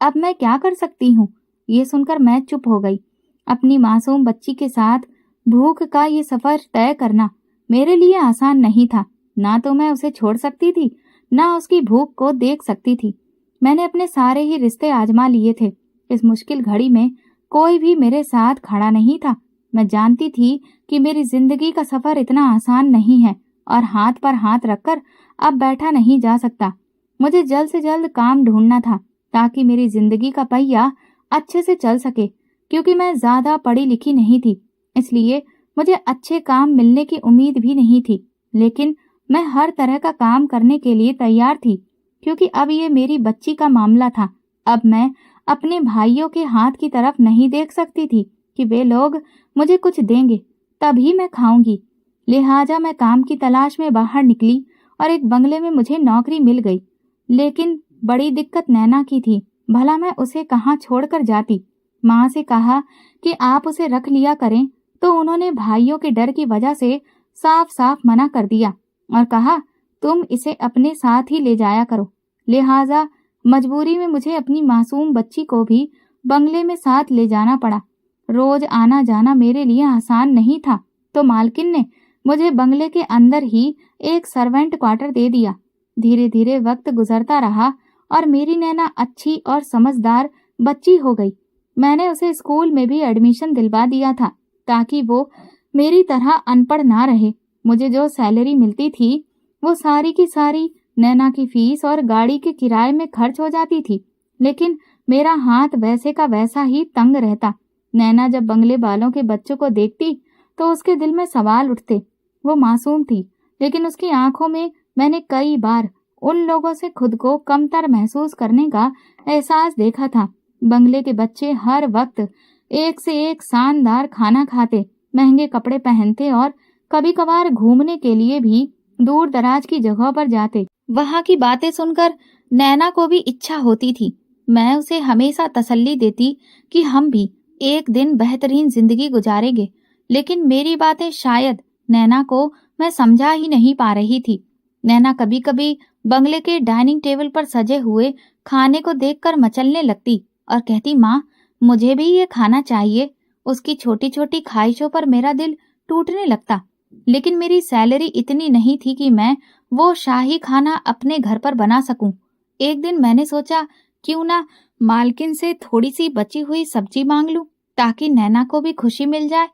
अब मैं क्या कर सकती हूँ? ये सुनकर मैं चुप हो गई। अपनी मासूम बच्ची के साथ भूख का ये सफर तय करना मेरे लिए आसान नहीं था। ना तो मैं उसे छोड़ सकती थी, ना उसकी भूख को देख सकती थी। मैंने अपने सारे ही रिश्ते आजमा लिए थे। इस मुश्किल घड़ी में कोई भी मेरे साथ खड़ा नहीं था। मैं जानती थी कि मेरी जिंदगी का सफर इतना आसान नहीं है और हाथ पर हाथ रखकर अब बैठा नहीं जा सकता। मुझे जल्द से जल्द काम ढूंढना था ताकि मेरी जिंदगी का पहिया अच्छे से चल सके। क्योंकि मैं ज्यादा पढ़ी लिखी नहीं थी, इसलिए मुझे अच्छे काम मिलने की उम्मीद भी नहीं थी। लेकिन मैं हर तरह का काम करने के लिए तैयार थी, क्योंकि अब ये मेरी बच्ची का मामला था। अब मैं अपने भाइयों के हाथ की तरफ नहीं देख सकती थी कि वे लोग मुझे कुछ देंगे तभी मैं खाऊंगी। लिहाजा मैं काम की तलाश में बाहर निकली और एक बंगले में मुझे नौकरी मिल गई। लेकिन बड़ी दिक्कत नैना की थी। भला मैं उसे कहाँ छोड़कर जाती? माँ से कहा कि आप उसे रख लिया करें, तो उन्होंने भाइयों के डर की वजह से साफ साफ मना कर दिया और कहा, तुम इसे अपने साथ ही ले जाया करो। लिहाजा मजबूरी में मुझे अपनी मासूम बच्ची को भी बंगले में साथ ले जाना पड़ा। रोज आना जाना मेरे लिए आसान नहीं था, तो मालकिन ने मुझे बंगले के अंदर ही एक सर्वेंट क्वार्टर दे दिया। धीरे धीरे वक्त गुजरता रहा और मेरी नैना अच्छी और समझदार बच्ची हो गई। मैंने उसे स्कूल में भी एडमिशन दिलवा दिया था ताकि वो मेरी तरह अनपढ़ ना रहे। मुझे जो सैलरी मिलती थी वो सारी की सारी नैना की फीस और गाड़ी के किराए में खर्च हो जाती थी, लेकिन मेरा हाथ वैसे का वैसा ही तंग रहता। नैना जब बंगले वालों के बच्चों को देखती तो उसके दिल में सवाल उठते। वो मासूम थी, लेकिन उसकी आंखों में मैंने कई बार उन लोगों से खुद को कमतर महसूस करने का एहसास देखा था। बंगले के बच्चे हर वक्त एक से एक शानदार खाना खाते, महंगे कपड़े पहनते और कभी कभार घूमने के लिए भी दूर दराज की जगहों पर जाते। वहां की बातें सुनकर नैना को भी इच्छा होती थी। मैं उसे हमेशा तसल्ली देती कि हम भी एक दिन बेहतरीन जिंदगी गुजारेंगे, लेकिन मेरी बातें शायद नैना को मैं समझा ही नहीं पा रही थी। नैना कभी कभी बंगले के डाइनिंग टेबल पर सजे हुए खाने को देखकर मचलने लगती और कहती, माँ मुझे भी ये खाना चाहिए। उसकी छोटी छोटी ख्वाहिशों पर मेरा दिल टूटने लगता, लेकिन मेरी सैलरी इतनी नहीं थी कि मैं वो शाही खाना अपने घर पर बना सकूं। एक दिन मैंने सोचा क्यों ना मालकिन से थोड़ी सी बची हुई सब्जी मांग लूं, ताकि नैना को भी खुशी मिल जाए।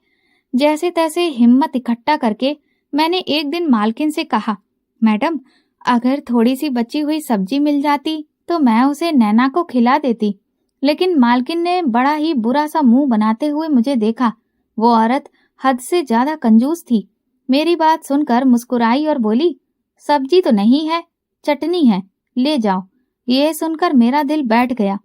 जैसे तैसे हिम्मत इकट्ठा करके मैंने एक दिन मालकिन से कहा, मैडम अगर थोड़ी सी बची हुई सब्जी मिल जाती तो मैं उसे नैना को खिला देती। लेकिन मालकिन ने बड़ा ही बुरा सा मुंह बनाते हुए मुझे देखा। वो औरत हद से ज्यादा कंजूस थी। मेरी बात सुनकर मुस्कुराई और बोली, सब्जी तो नहीं है, चटनी है, ले जाओ। ये सुनकर मेरा दिल बैठ गया।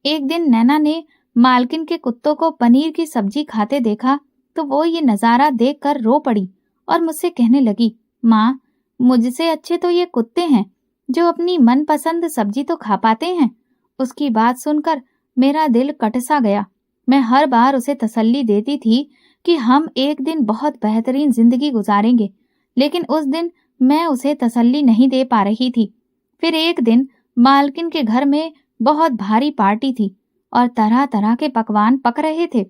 एक दिन नैना ने मालकिन के कुत्तों को पनीर की सब्जी खाते देखा तो वो ये नजारा देखकर रो पड़ी और मुझसे कहने लगी, माँ मुझसे अच्छे तो ये कुत्ते हैं जो अपनी मनपसंद सब्जी तो खा पाते हैं। उसकी बात सुनकर मेरा दिल कट सा गया। मैं हर बार उसे तसल्ली देती थी कि हम एक दिन बहुत बेहतरीन जिंदगी गुजारेंगे, लेकिन उस दिन मैं उसे तसल्ली नहीं दे पा रही थी। फिर एक दिन मालकिन के घर में बहुत भारी पार्टी थी और तरह तरह के पकवान पक रहे थे।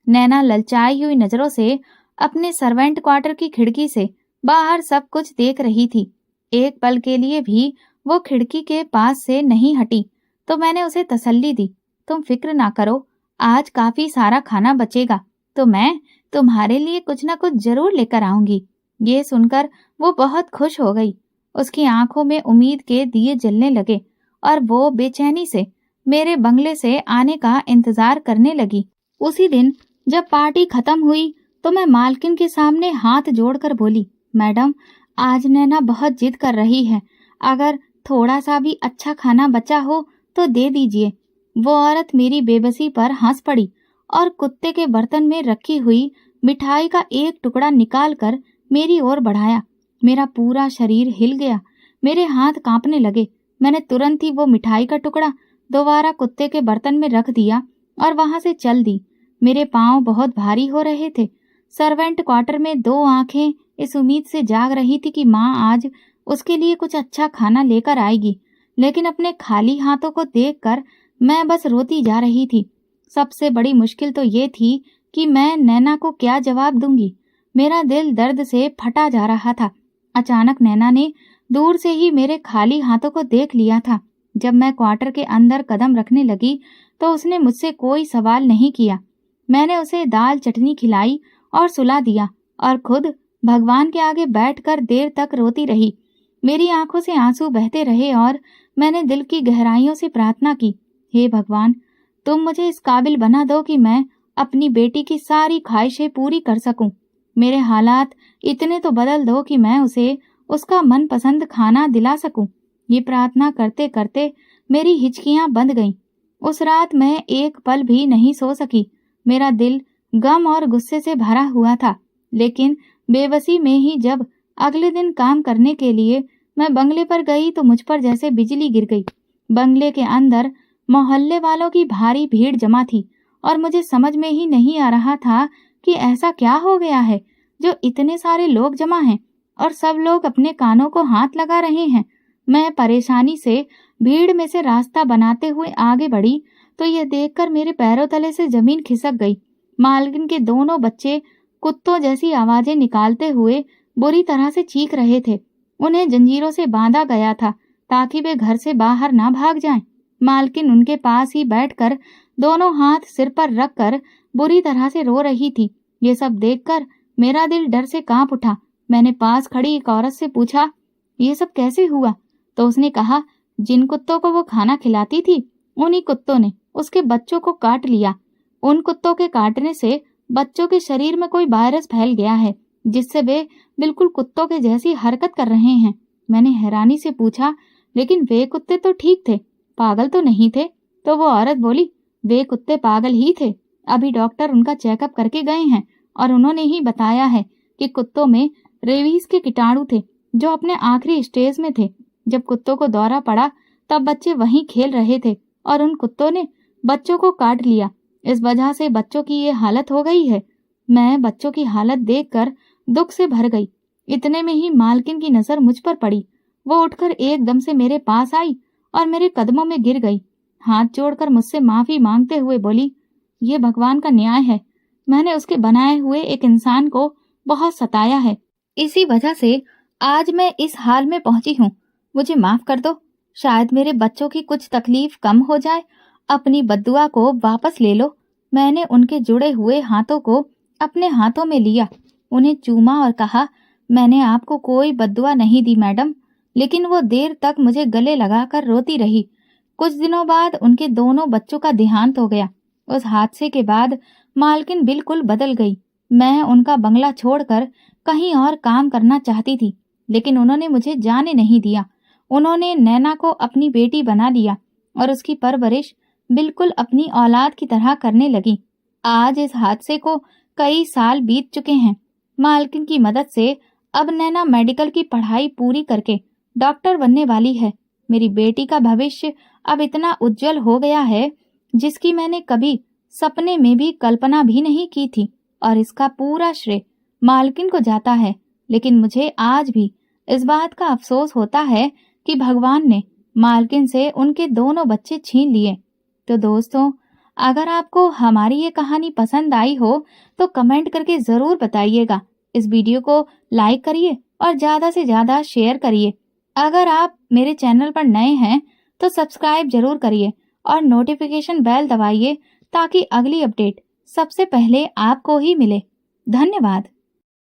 नैना ललचाई हुई नजरों से अपने सर्वेंट क्वार्टर की खिड़की से बाहर सब कुछ देख रही थी। एक पल के लिए भी वो खिड़की के पास से नहीं हटी तो मैंने उसे तसल्ली दी, तुम फिक्र ना करो, आज काफी सारा खाना बचेगा तो मैं तुम्हारे लिए कुछ ना कुछ जरूर लेकर आऊंगी। ये सुनकर वो बहुत खुश हो गई। उसकी आंखों में उम्मीद के दिए जलने लगे और वो बेचैनी से मेरे बंगले से आने का इंतजार करने लगी। उसी दिन जब पार्टी खत्म हुई तो मैं मालकिन के सामने हाथ जोड़कर बोली, मैडम आज नैना बहुत जिद कर रही है, अगर थोड़ा सा भी अच्छा खाना बचा हो तो दे दीजिए। वो औरत मेरी बेबसी पर हंस पड़ी और कुत्ते के बर्तन में रखी हुई मिठाई का एक टुकड़ा निकालकर मेरी ओर बढ़ाया। मेरा पूरा शरीर हिल गया, मेरे हाथ कांपने लगे। मैंने तुरंत ही वो मिठाई का टुकड़ा दोबारा कुत्ते के बर्तन में रख दिया और वहां से चल दी। मेरे पांव बहुत भारी हो रहे थे। सर्वेंट क्वार्टर में दो आंखें इस उम्मीद से जाग रही थी कि माँ आज उसके लिए कुछ अच्छा खाना लेकर आएगी, लेकिन अपने खाली हाथों को देखकर मैं बस रोती जा रही थी। सबसे बड़ी मुश्किल तो ये थी कि मैं नैना को क्या जवाब दूंगी। मेरा दिल दर्द से फटा जा रहा था। अचानक नैना ने दूर से ही मेरे खाली हाथों को देख लिया था। जब मैं क्वार्टर के अंदर कदम रखने लगी तो उसने मुझसे कोई सवाल नहीं किया। मैंने उसे दाल चटनी खिलाई और सुला दिया और खुद भगवान के आगे बैठकर देर तक रोती रही। मेरी आंखों से आंसू बहते रहे और मैंने दिल की गहराइयों से प्रार्थना की, हे भगवान तुम मुझे इस काबिल बना दो कि मैं अपनी बेटी की सारी ख्वाहिशें पूरी कर सकूं। मेरे हालात इतने तो बदल दो कि मैं उसे उसका मनपसंद खाना दिला सकूं। ये प्रार्थना करते करते मेरी हिचकियां बंध गईं। उस रात मैं एक पल भी नहीं सो सकी। मेरा दिल गम और गुस्से से भरा हुआ था, लेकिन बेबसी में ही जब अगले दिन काम करने के लिए मैं बंगले पर गई तो मुझ पर जैसे बिजली गिर गई। बंगले के अंदर मोहल्ले वालों की भारी भीड़ जमा थी और मुझे समझ में ही नहीं आ रहा था कि ऐसा क्या हो गया है जो इतने सारे लोग जमा हैं और सब लोग अपने कानों को हाथ लगा रहे हैं। मैं परेशानी से भीड़ में से रास्ता बनाते हुए आगे बढ़ी तो यह देखकर मेरे पैरों तले से जमीन खिसक गई। मालकिन के दोनों बच्चे कुत्तों जैसी आवाजें निकालते हुए बुरी तरह से चीख रहे थे। उन्हें जंजीरों से बांधा गया था ताकि वे घर से बाहर ना भाग जाएं। मालकिन उनके पास ही बैठकर दोनों हाथ सिर पर रखकर बुरी तरह से रो रही थी। ये सब देखकर मेरा दिल डर से कांप उठा। मैंने पास खड़ी एक औरत से पूछा, ये सब कैसे हुआ? तो उसने कहा, जिन कुत्तों को वो खाना खिलाती थी उन्हीं कुत्तों ने उसके बच्चों को काट लिया। उन कुत्तों के काटने से बच्चों के शरीर में कोई वायरस फैल गया है जिससे वे बिल्कुल कुत्तों के जैसी हरकत कर रहे हैं। मैंने हैरानी से पूछा, लेकिन वे कुत्ते तो ठीक थे, पागल तो नहीं थे? तो वो औरत बोली, वे कुत्ते पागल ही थे। अभी डॉक्टर उनका चेकअप करके गए हैं और उन्होंने ही बताया है कि कुत्तों में रेबीज के कीटाणु थे जो अपने आखिरी स्टेज में थे। जब कुत्तों को दौरा पड़ा तब बच्चे वहीं खेल रहे थे और उन कुत्तों ने बच्चों को काट लिया। इस वजह से बच्चों की ये हालत हो गई है। मैं बच्चों की हालत देखकर दुख से भर गई। इतने में ही मालकिन की नजर मुझ पर पड़ी। वो उठकर एकदम से मेरे पास आई और मेरे कदमों में गिर गई। हाथ जोड़कर मुझसे माफी मांगते हुए बोली, ये भगवान का न्याय है। मैंने उसके बनाए हुए एक इंसान को बहुत सताया है। इसी वजह से आज मैं इस हाल में पहुंची हूँ। मुझे माफ कर दो। शायद मेरे बच्चों की कुछ तकलीफ कम हो जाए। अपनी बद्दुआ को वापस ले लो। मैंने उनके जुड़े हुए हाथों को अपने हाथों में लिया, उन्हें चूमा और कहा, मैंने आपको कोई बद्दुआ नहीं दी मैडम। लेकिन वो देर तक मुझे गले लगाकर रोती रही। कुछ दिनों बाद उनके दोनों बच्चों का देहांत हो गया। उस हादसे के बाद मालकिन बिल्कुल बदल गई। मैं उनका बंगला छोड़कर कहीं और काम करना चाहती थी, लेकिन उन्होंने मुझे जाने नहीं दिया। उन्होंने नैना को अपनी बेटी बना लिया और उसकी परवरिश बिल्कुल अपनी औलाद की तरह करने लगी। आज इस हादसे को कई साल बीत चुके हैं। मालकिन की मदद से अब नैना मेडिकल की पढ़ाई पूरी करके डॉक्टर बनने वाली है। मेरी बेटी का भविष्य अब इतना उज्जवल हो गया है जिसकी मैंने कभी सपने में भी कल्पना भी नहीं की थी, और इसका पूरा श्रेय मालकिन को जाता है। लेकिन मुझे आज भी इस बात का अफसोस होता है कि भगवान ने मालकिन से उनके दोनों बच्चे छीन लिए। तो दोस्तों, अगर आपको हमारी ये कहानी पसंद आई हो तो कमेंट करके जरूर बताइएगा। इस वीडियो को लाइक करिए और ज्यादा से ज्यादा शेयर करिए। अगर आप मेरे चैनल पर नए हैं तो सब्सक्राइब जरूर करिए और नोटिफिकेशन बेल दबाइए ताकि अगली अपडेट सबसे पहले आपको ही मिले। धन्यवाद।